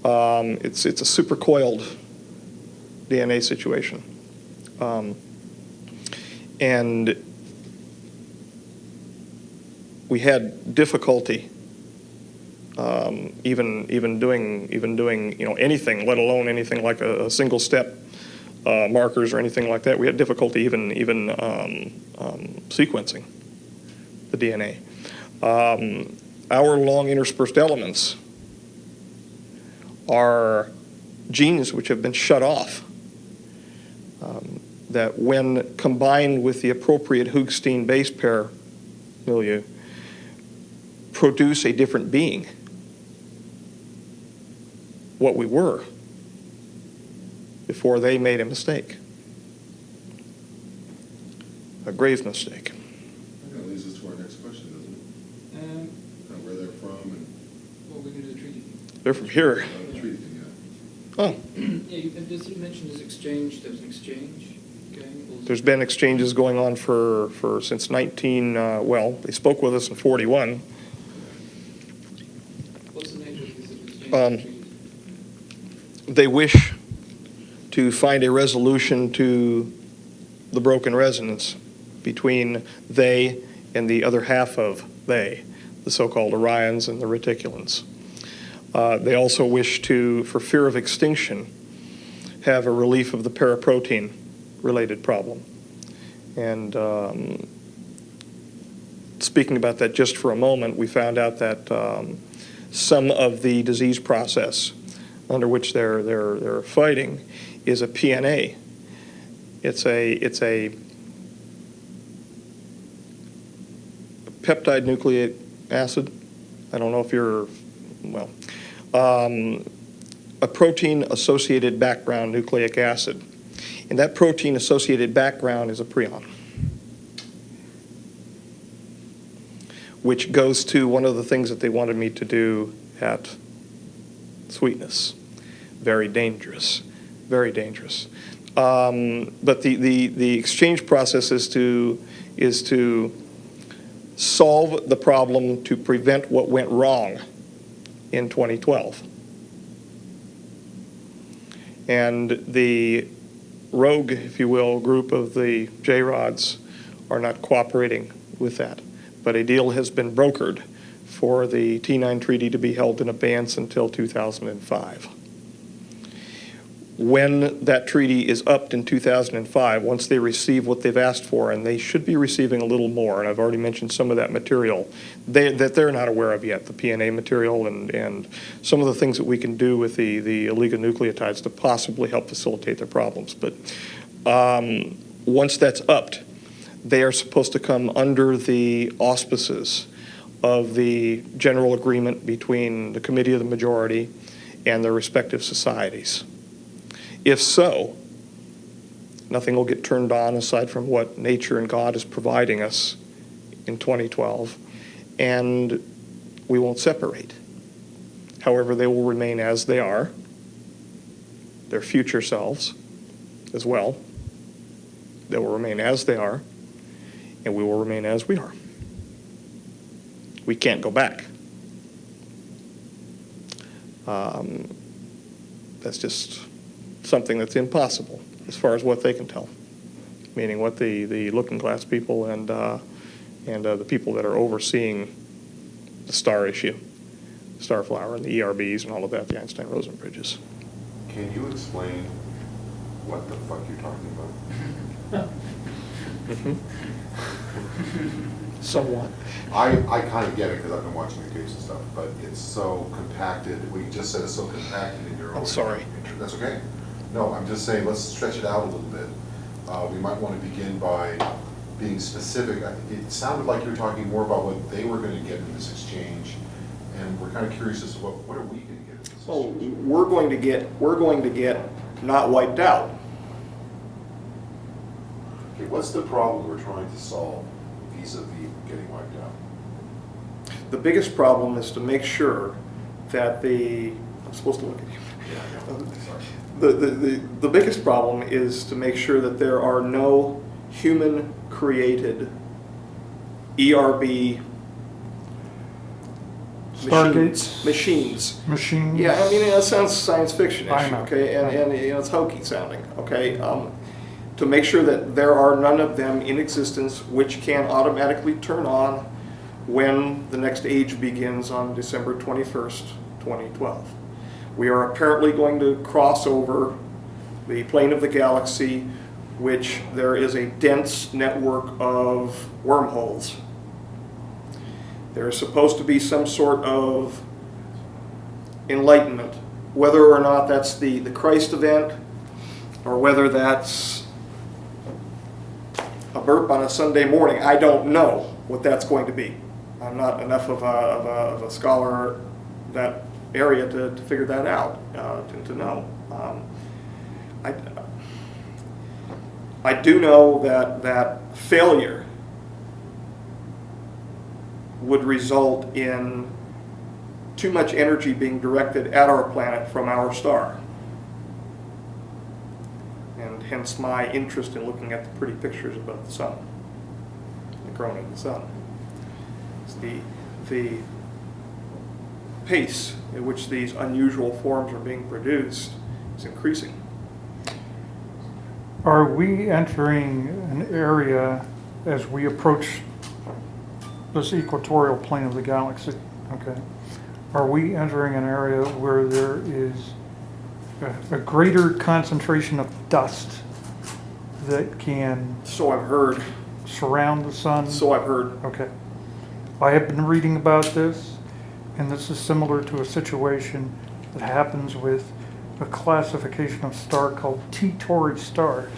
It's a supercoiled DNA situation. And we had difficulty even doing anything, let alone anything like a single step markers or anything like that. We had difficulty even sequencing the DNA. Our long interspersed elements are genes which have been shut off, that when combined with the appropriate Hoogsteen base pair milieu, produce a different being, what we were before they made a mistake, a grave mistake. That leads us to our next question, doesn't it? Kind of where they're from and What are we going to do the treaty thing? They're from here. the treaty thing, yeah. Oh, Yeah, you mentioned this exchange, there was an exchange going? Or there's been exchanges going on since they spoke with us in 41. what's the nature of this exchange? Um, They wish to find a resolution to the broken resonance between they and the other half of they, the so-called Orions and the Reticulans. They also wish to, for fear of extinction, have a relief of the paraprotein-related problem. And speaking about that just for a moment, we found out that some of the disease process under which they're fighting is a PNA. It's a peptide nucleic acid. I don't know if a protein-associated background nucleic acid. And that protein-associated background is a prion, which goes to one of the things that they wanted me to do at Sweetness. Very dangerous, very dangerous. But the exchange process is to solve the problem to prevent what went wrong in 2012. And the rogue, if you will, group of the J-Rods are not cooperating with that. But a deal has been brokered for the T9 treaty to be held in abeyance until 2005. When that treaty is upped in 2005, once they receive what they've asked for, and they should be receiving a little more, and I've already mentioned some of that material that they're not aware of yet, the PNA material and some of the things that we can do with the oligonucleotides to possibly help facilitate their problems. But once that's upped, they are supposed to come under the auspices of the general agreement between the Committee of the Majority and their respective societies. If so, nothing will get turned on aside from what nature and God is providing us in 2012, and we won't separate. However, they will remain as they are, their future selves as well. They will remain as they are, and we will remain as we are. We can't go back. That's just something that's impossible as far as what they can tell, meaning what the looking glass people and the people that are overseeing the star issue, Starflower and the ERBs and all of that, the Einstein-Rosen bridges. Can you explain what the fuck you're talking about? Somewhat. I kind of get it because I've been watching the case and stuff, but it's so compacted, what you just said is so compacted in your own. I'm sorry. That's okay. No, I'm just saying, let's stretch it out a little bit. We might want to begin by being specific. It sounded like you were talking more about what they were going to get in this exchange, and we're kind of curious as to what are we going to get in this exchange? Well, we're going to get not wiped out. Okay, what's the problem we're trying to solve vis-a-vis getting wiped out? The biggest problem is to make sure that I'm supposed to look at you. Yeah, sorry. The biggest problem is to make sure that there are no human-created ERB Stargates? machines. Machines? Yeah, I mean, that sounds science fiction-ish, I know. okay, and you know, it's hokey sounding, okay? To make sure that there are none of them in existence which can automatically turn on when the next age begins on December 21st, 2012. We are apparently going to cross over the plane of the galaxy, which there is a dense network of wormholes. There is supposed to be some sort of enlightenment, whether or not that's the Christ event, or whether that's a burp on a Sunday morning. I don't know what that's going to be. I'm not enough of a scholar that area to figure that out, to know. I do know that failure would result in too much energy being directed at our planet from our star. And hence my interest in looking at the pretty pictures above the sun, the corona of the sun. It's the pace at which these unusual forms are being produced is increasing. Are we entering an area as we approach this equatorial plane of the galaxy? Okay. Are we entering an area where there is a greater concentration of dust that can So I've heard. surround the sun? So I've heard. Okay. I have been reading about this, and this is similar to a situation that happens with a classification of star called T-Tauri stars,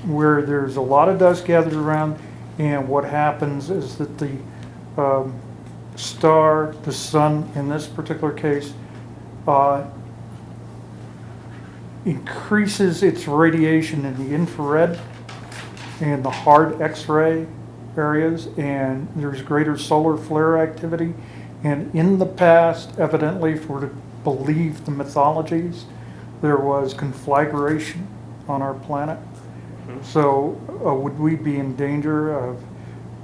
where there's a lot of dust gathered around, and what happens is that the star, the sun in this particular case, increases its radiation in the infrared and the hard X-ray areas, and there's greater solar flare activity. And in the past, evidently, if we're to believe the mythologies, there was conflagration on our planet. So would we be in danger of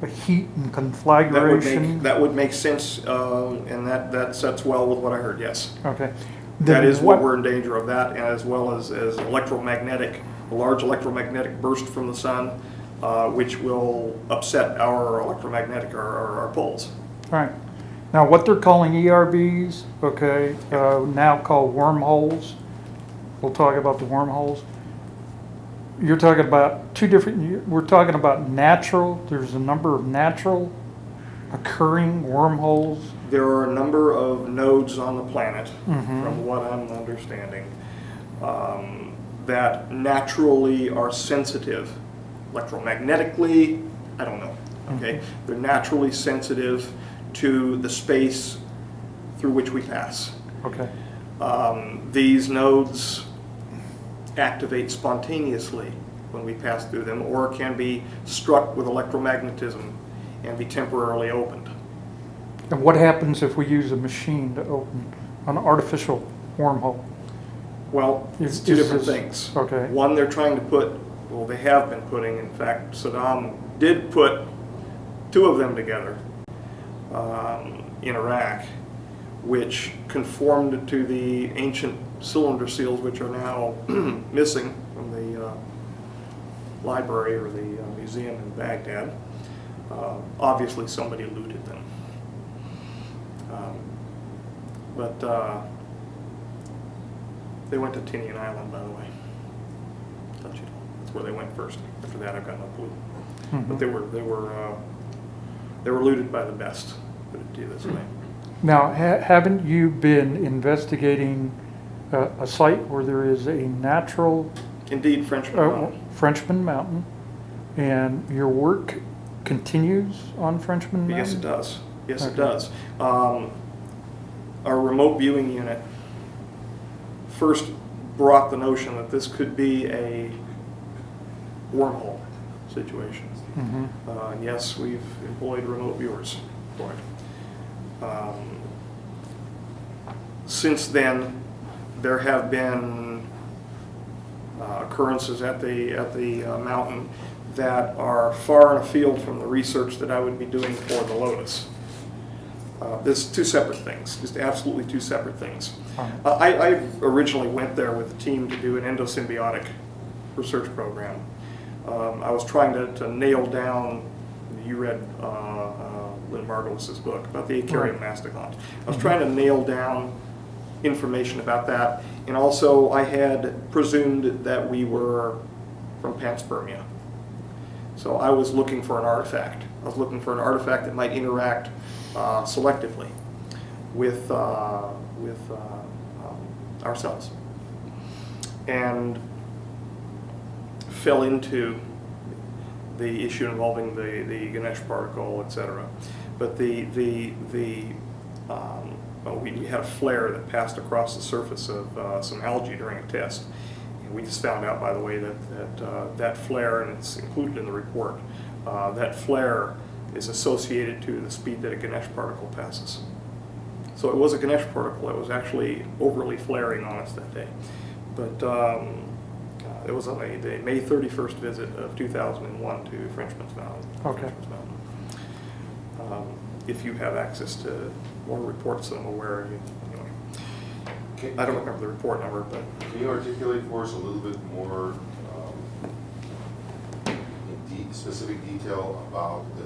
a heat and conflagration? That would make sense, and that sets well with what I heard, yes. Okay. That Then is what we're in danger of, that, as well as a large electromagnetic burst from the sun, which will upset our electromagnetic, our poles. All right. Now, what they're calling ERBs, okay, now called wormholes. We'll talk about the wormholes. You're talking about two different, we're talking about natural, there's a number of natural occurring wormholes. There are a number of nodes on the planet, from what I'm understanding, that naturally are sensitive electromagnetically. I don't know. Okay, they're naturally sensitive to the space through which we pass. Okay. These nodes activate spontaneously when we pass through them, or can be struck with electromagnetism and be temporarily opened. And what happens if we use a machine to open an artificial wormhole? Well, it's Is- two is different this- things. okay. One, they're trying to put, well, they have been putting, in fact, Saddam did put two of them together in Iraq, which conformed to the ancient cylinder seals, which are now missing from the library or the museum in Baghdad. Obviously, somebody looted them. But they went to Tinian Island, by the way. Thought you know. That's where they went first. After that, I've got no clue. But they were looted by the best. Put it to you this way. Now, haven't you been investigating a site where there is a natural Indeed, Frenchman Mountain. Frenchman Mountain, and your work continues on Frenchman Mountain? Yes, it does. Yes, it Okay. does. Our remote viewing unit first brought the notion that this could be a wormhole situation. And yes, we've employed remote viewers for it. Since then, there have been occurrences at the mountain that are far and afield from the research that I would be doing for the Lotus. There's two separate things, just absolutely two separate things. I originally went there with a team to do an endosymbiotic research program. I was trying to nail down, you read Lynn Margulis's book about the Acarian mastodon. I was trying to nail down information about that, and also I had presumed that we were from panspermia. So I was looking for an artifact. I was looking for an artifact that might interact selectively with ourselves, and fell into the issue involving the Ganesh particle, etc. But we had a flare that passed across the surface of some algae during a test. And we just found out, by the way, that flare, and it's included in the report, that flare is associated to the speed that a Ganesh particle passes. So it was a Ganesh particle that was actually overly flaring on us that day. But it was on the May 31st visit of 2001 to Frenchman's Mountain. Okay. Frenchman's Mountain. If you have access to more reports than I'm aware of, anyway. I don't remember the report number, but. Can you articulate for us a little bit more in specific detail about the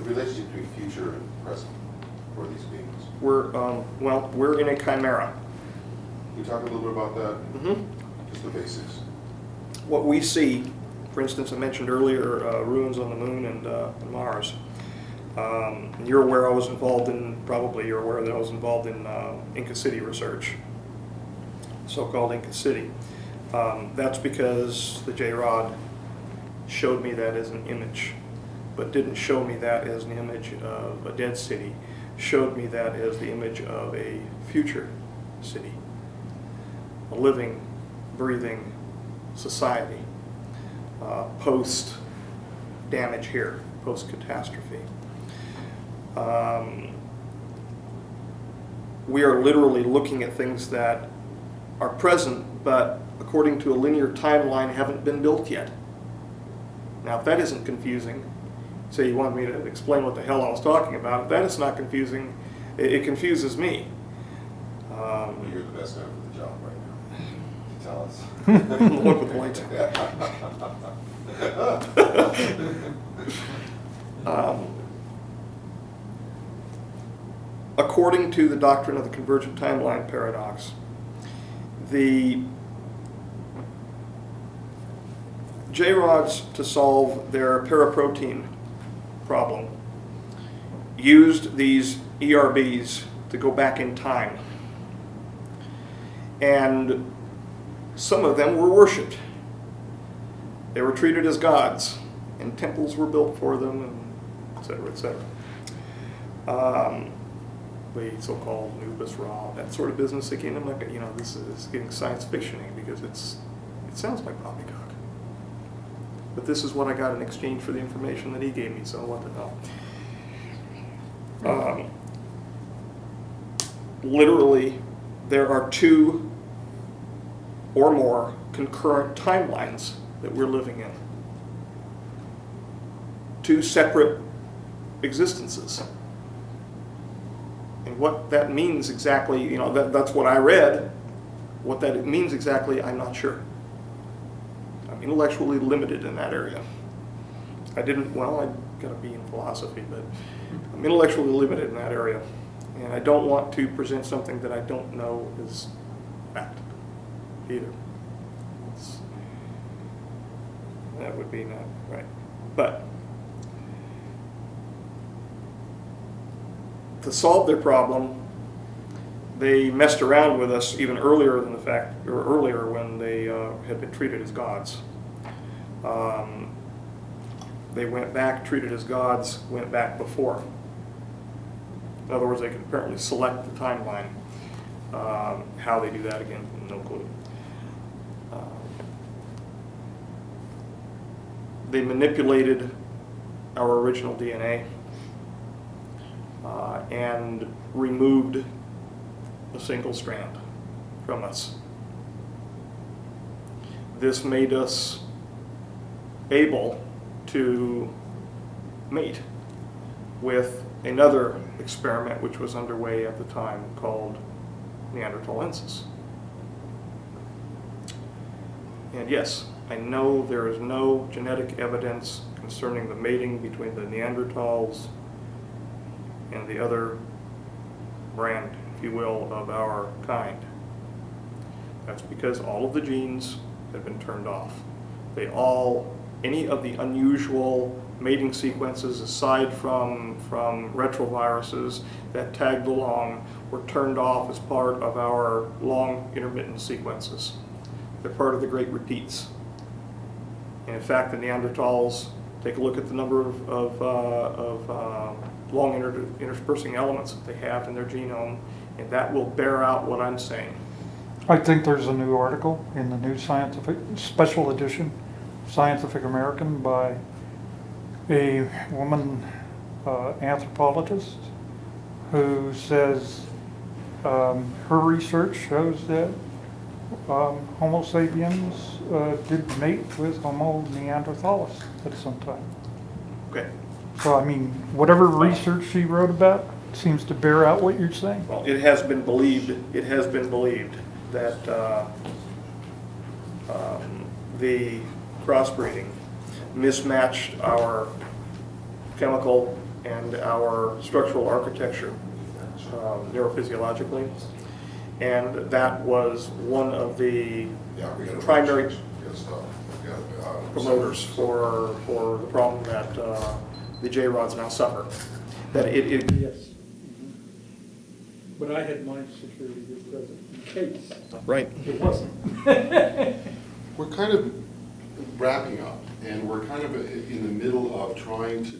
relationship between future and present for these beings? We're in a chimera. Can you talk a little bit about that? Mm-hmm. Just the basics. What we see, for instance, I mentioned earlier ruins on the moon and Mars. You're aware I was involved in, probably you're aware that I was involved in Inca City research, so-called Inca City. That's because the J-Rod showed me that as an image, but didn't show me that as an image of a dead city, showed me that as the image of a future city, a living, breathing society, post-damage here, post-catastrophe. We are literally looking at things that are present, but according to a linear timeline, haven't been built yet. Now, if that isn't confusing, say you want me to explain what the hell I was talking about, if that is not confusing, it confuses me. Well, you're the best man for the job right now. Tell us. Look with lights. According to the doctrine of the convergent timeline paradox, the J-rods, to solve their paraprotein problem, used these ERBs to go back in time. And some of them were worshipped. They were treated as gods, and temples were built for them, and et cetera, et cetera. The so-called Nubis Ra, that sort of business. Again, I'm not gonna, this is getting science fictiony because it sounds like poppycock. But this is what I got in exchange for the information that he gave me, so what the hell. Literally, there are two or more concurrent timelines that we're living in. Two separate existences. And what that means exactly, that's what I read. What that means exactly, I'm not sure. I'm intellectually limited in that area. I didn't, well, I got a B in philosophy, but I'm intellectually limited in that area. And I don't want to present something that I don't know is fact either. That would be not right. But to solve their problem, they messed around with us even earlier than earlier when they had been treated as gods. They went back, treated as gods, went back before. In other words, they could apparently select the timeline. How they do that, again, no clue. They manipulated our original DNA and removed a single strand from us. This made us able to mate with another experiment which was underway at the time called Neanderthalensis. And yes, I know there is no genetic evidence concerning the mating between the Neanderthals and the other brand, if you will, of our kind. That's because all of the genes have been turned off. Any of the unusual mating sequences aside from retroviruses that tagged along were turned off as part of our long intermittent sequences. They're part of the great repeats. And in fact, the Neanderthals, take a look at the number of long interspersing elements that they have in their genome, and that will bear out what I'm saying. I think there's a new article in the new scientific special edition, Scientific American, by a woman anthropologist who says her research shows that Homo sapiens did mate with Homo neanderthalis at some time. Okay. So, I mean, whatever research she wrote about seems to bear out what you're saying. Well, it has been believed that the crossbreeding mismatched our chemical and our structural architecture neurophysiologically, and that was one of the primary promoters for the problem that the J-rods now suffer. That it Yes. But I had my security present in case right. it wasn't. We're kind of wrapping up, and we're kind of in the middle of trying to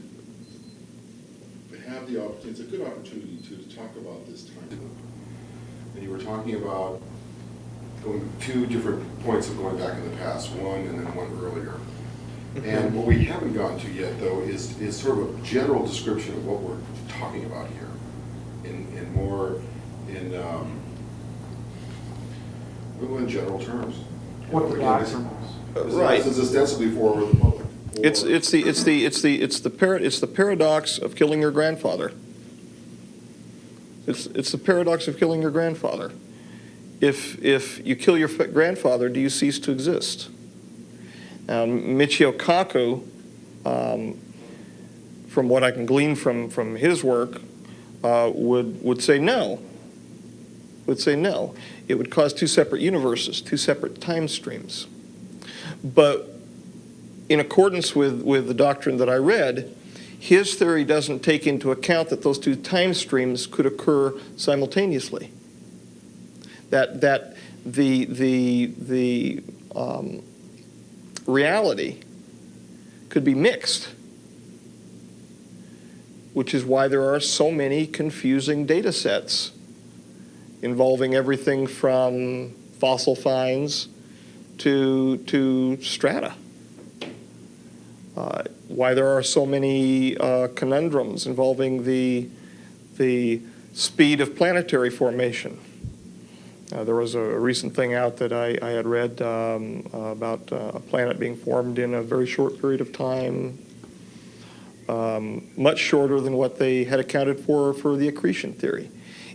have the opportunity, it's a good opportunity to talk about this time. And you were talking about going two different points of going back in the past, one and then one earlier. And what we haven't gotten to yet, though, is sort of a general description of what we're talking about here, in more in general terms. What the doctrine is. Right. This is ostensibly for the public. It's the paradox of killing your grandfather. It's the paradox of killing your grandfather. If you kill your grandfather, do you cease to exist? Michio Kaku, from what I can glean from his work, would say no. Would say no. It would cause two separate universes, two separate time streams. But in accordance with the doctrine that I read, his theory doesn't take into account that those two time streams could occur simultaneously. That the reality could be mixed, which is why there are so many confusing data sets involving everything from fossil finds to strata. Why there are so many conundrums involving the speed of planetary formation. There was a recent thing out that I had read about a planet being formed in a very short period of time, much shorter than what they had accounted for the accretion theory.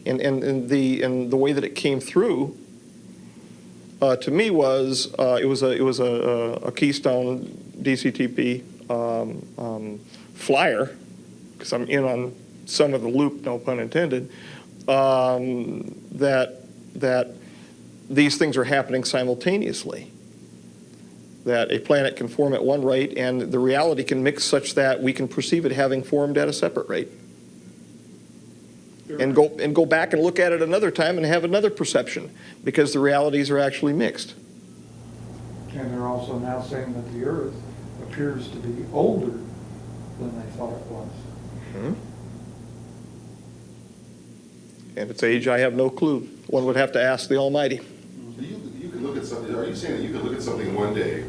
And the way that it came through to me was it was a Keystone DCTP flyer, because I'm in on some of the loop, no pun intended, that these things are happening simultaneously. That a planet can form at one rate, and the reality can mix such that we can perceive it having formed at a separate rate. And go back and look at it another time and have another perception, because the realities are actually mixed. And they're also now saying that the Earth appears to be older than they thought it was. Mm-hmm. And its age, I have no clue. One would have to ask the Almighty. So you could look at something, are you saying that you could look at something one day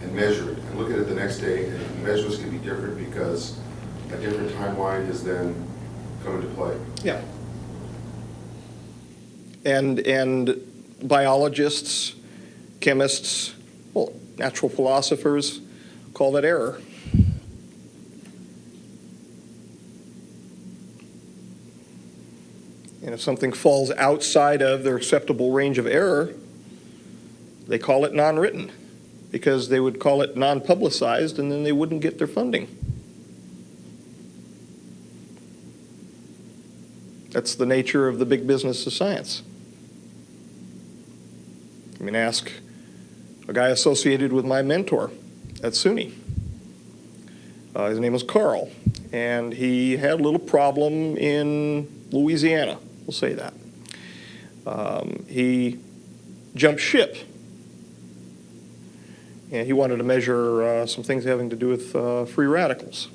and measure it, and look at it the next day, and the measurements can be different because a different timeline has then come into play? Yeah. And biologists, chemists, well, natural philosophers call that error. And if something falls outside of their acceptable range of error, they call it non-written, because they would call it non-publicized, and then they wouldn't get their funding. That's the nature of the big business of science. I mean, ask a guy associated with my mentor at SUNY. His name was Carl, and he had a little problem in Louisiana, we'll say that. He jumped ship, and he wanted to measure some things having to do with free radicals.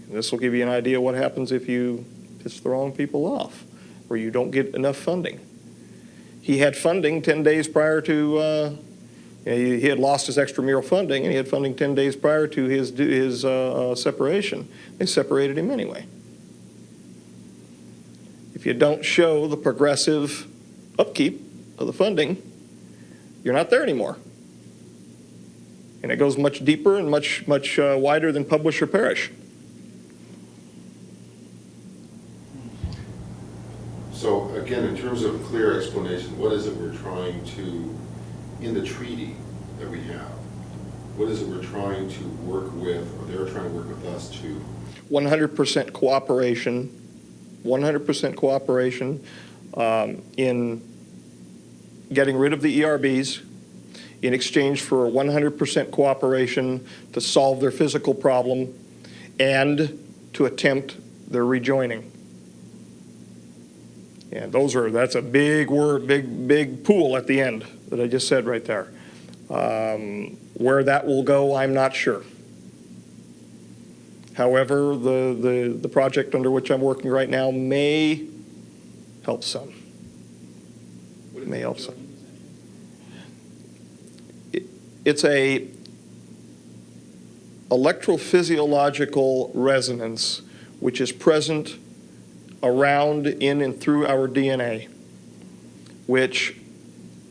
And this will give you an idea what happens if you piss the wrong people off, or you don't get enough funding. He had funding 10 days prior to, he had lost his extramural funding, and he had funding 10 days prior to his separation. They separated him anyway. If you don't show the progressive upkeep of the funding, you're not there anymore. And it goes much deeper and much wider than publish or perish. So again, in terms of clear explanation, what is it we're trying to, in the treaty that we have, what is it we're trying to work with, or they're trying to work with us to? 100% cooperation, 100% cooperation in getting rid of the ERBs in exchange for 100% cooperation to solve their physical problem and to attempt their rejoining. And that's a big word, big pool at the end that I just said right there. Where that will go, I'm not sure. However, the project under which I'm working right now may help some. May help some. It's a electrophysiological resonance which is present around, in, and through our DNA, which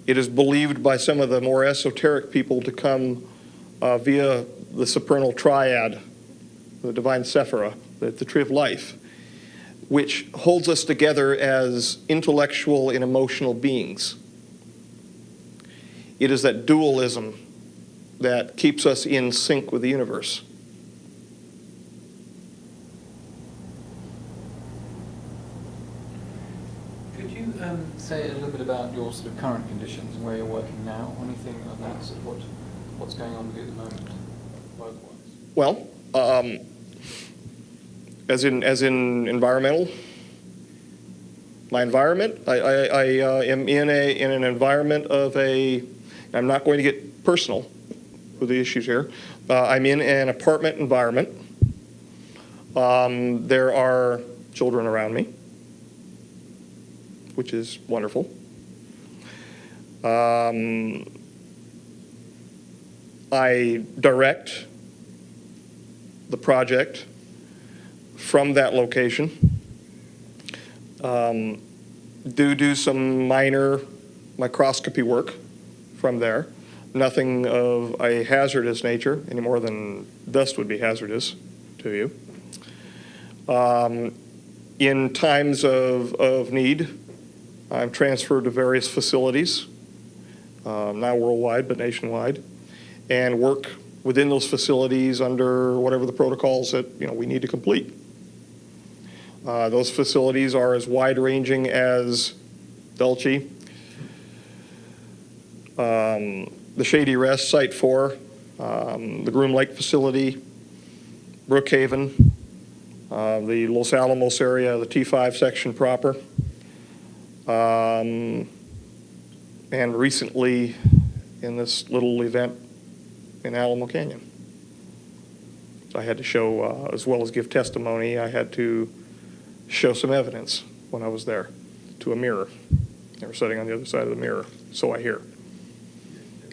it is believed by some of the more esoteric people to come via the supernal triad, the divine Sephira, the tree of life, which holds us together as intellectual and emotional beings. It is that dualism that keeps us in sync with the universe. Could you say a little bit about your sort of current conditions and where you're working now? Anything of that sort of what's going on with you at the moment, work-wise? Well, as in environmental, my environment, I am in an environment of I'm not going to get personal with the issues here. I'm in an apartment environment. There are children around me, which is wonderful. I direct the project from that location. Do some minor microscopy work from there. Nothing of a hazardous nature, any more than dust would be hazardous to you. In times of need, I'm transferred to various facilities, not worldwide, but nationwide, and work within those facilities under whatever the protocols that, we need to complete. Those facilities are as wide-ranging as Dulce, the Shady Rest, Site 4, the Groom Lake facility, Brookhaven, the Los Alamos area, the T5 section proper, and recently in this little event in Alamo Canyon. So I had to show, as well as give testimony, I had to show some evidence when I was there to a mirror. They were sitting on the other side of the mirror, so I hear.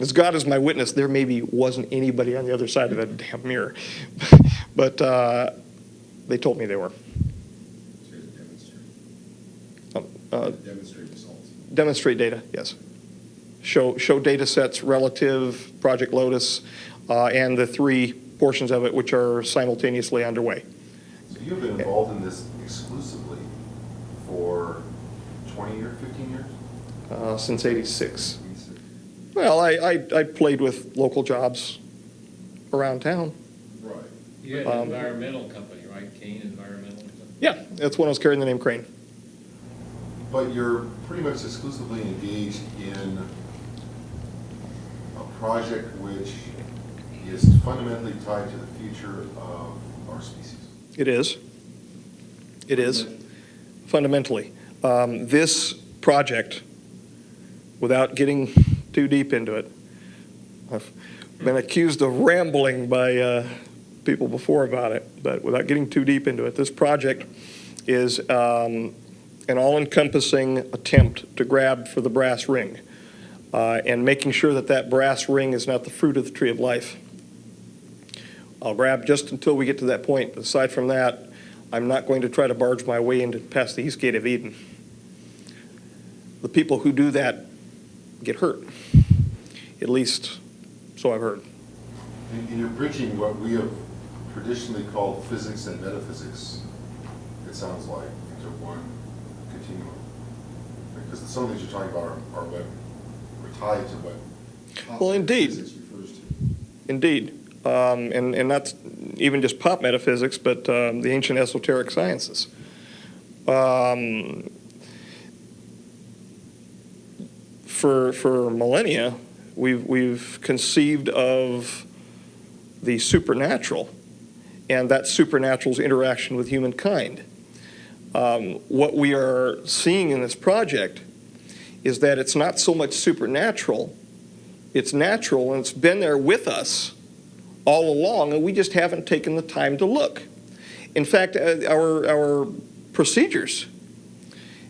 As God is my witness, there maybe wasn't anybody on the other side of that damn mirror. But they told me they were. Demonstrate results. Demonstrate data, yes. Show data sets relative, Project Lotus, and the 3 portions of it which are simultaneously underway. So you've been involved in this exclusively for 20 years, 15 years? Since '86. Well, I played with local jobs around town. Right. You had an environmental company, right? Kane Environmental or something? Yeah, that's when I was carrying the name Crane. But you're pretty much exclusively engaged in a project which is fundamentally tied to the future of our species. It is. It is, fundamentally. This project, without getting too deep into it, I've been accused of rambling by people before about it, but without getting too deep into it, this project is an all-encompassing attempt to grab for the brass ring and making sure that that brass ring is not the fruit of the tree of life. I'll grab just until we get to that point. Aside from that, I'm not going to try to barge my way into past the east gate of Eden. The people who do that get hurt, at least so I've heard. And you're bridging what we have traditionally called physics and metaphysics, it sounds like, into one continuum. Because some of things you're talking about are what are tied to what Well, indeed. physics refers to. Indeed. And not even just pop metaphysics, but the ancient esoteric sciences. For millennia, we've conceived of the supernatural and that supernatural's interaction with humankind. What we are seeing in this project is that it's not so much supernatural, it's natural, and it's been there with us all along, and we just haven't taken the time to look. In fact, our procedures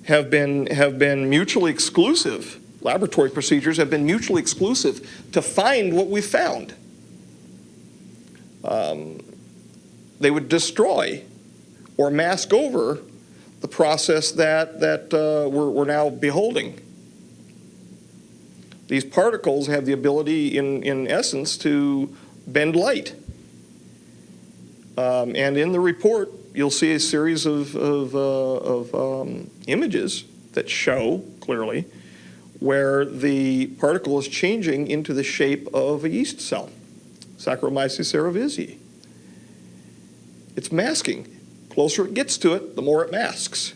have been mutually exclusive. Laboratory procedures have been mutually exclusive to find what we found. They would destroy or mask over the process that we're now beholding. These particles have the ability, in essence, to bend light. And in the report, you'll see a series of images that show clearly where the particle is changing into the shape of a yeast cell, Saccharomyces cerevisiae. It's masking. Closer it gets to it, the more it masks.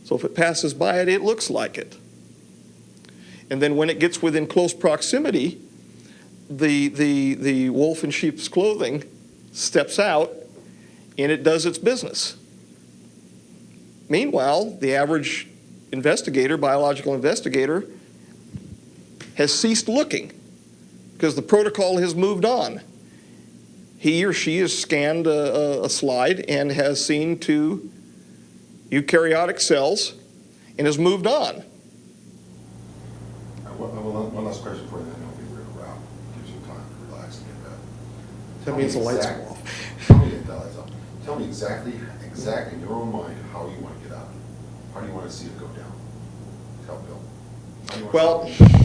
So if it passes by it, it looks like it. And then when it gets within close proximity, the wolf in sheep's clothing steps out and it does its business. Meanwhile, the average investigator, biological investigator, has ceased looking because the protocol has moved on. He or she has scanned a slide and has seen 2 eukaryotic cells and has moved on. One last question for you, then we're going to wrap. Gives you time to relax and get back. That means the lights go off. Tell me, the lights off. Tell me exactly in your own mind how you want to get out. How do you want to see it go down? Tell Bill. How do you want to see it go down?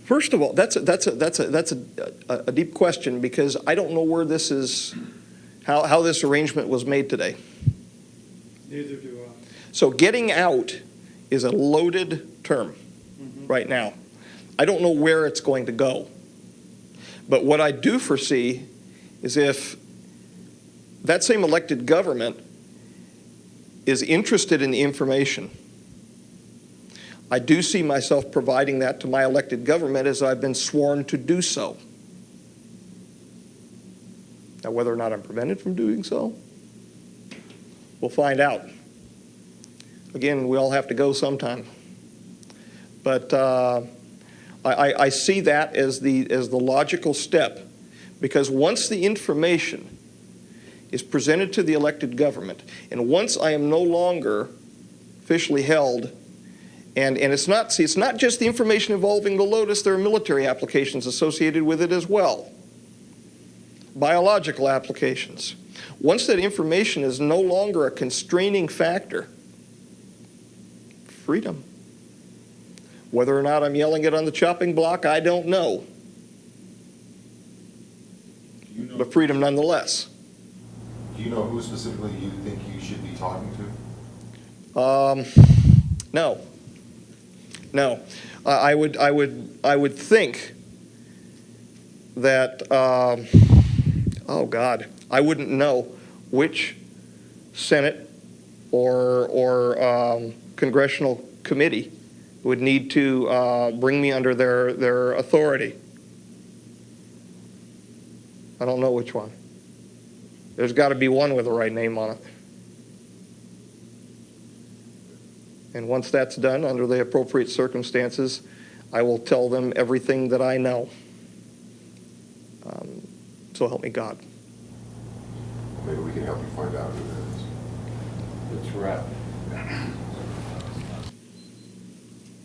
First of all, that's a deep question because I don't know where this is, how this arrangement was made today. Neither do I. So getting out is a loaded term right now. I don't know where it's going to go. But what I do foresee is if that same elected government is interested in the information, I do see myself providing that to my elected government as I've been sworn to do so. Now, whether or not I'm prevented from doing so, we'll find out. Again, we all have to go sometime. But I see that as the logical step, because once the information is presented to the elected government, and once I am no longer officially held, and it's not just the information involving the Lotus, there are military applications associated with it as well, biological applications. Once that information is no longer a constraining factor, freedom. Whether or not I'm yelling it on the chopping block, I don't know. But freedom nonetheless. Do you know who specifically you think you should be talking to? No. No. I would think that, oh God, I wouldn't know which Senate or congressional committee would need to bring me under their authority. I don't know which one. There's got to be one with the right name on it. And once that's done, under the appropriate circumstances, I will tell them everything that I know. So help me God. Maybe we can help you find out who that is. Let's wrap.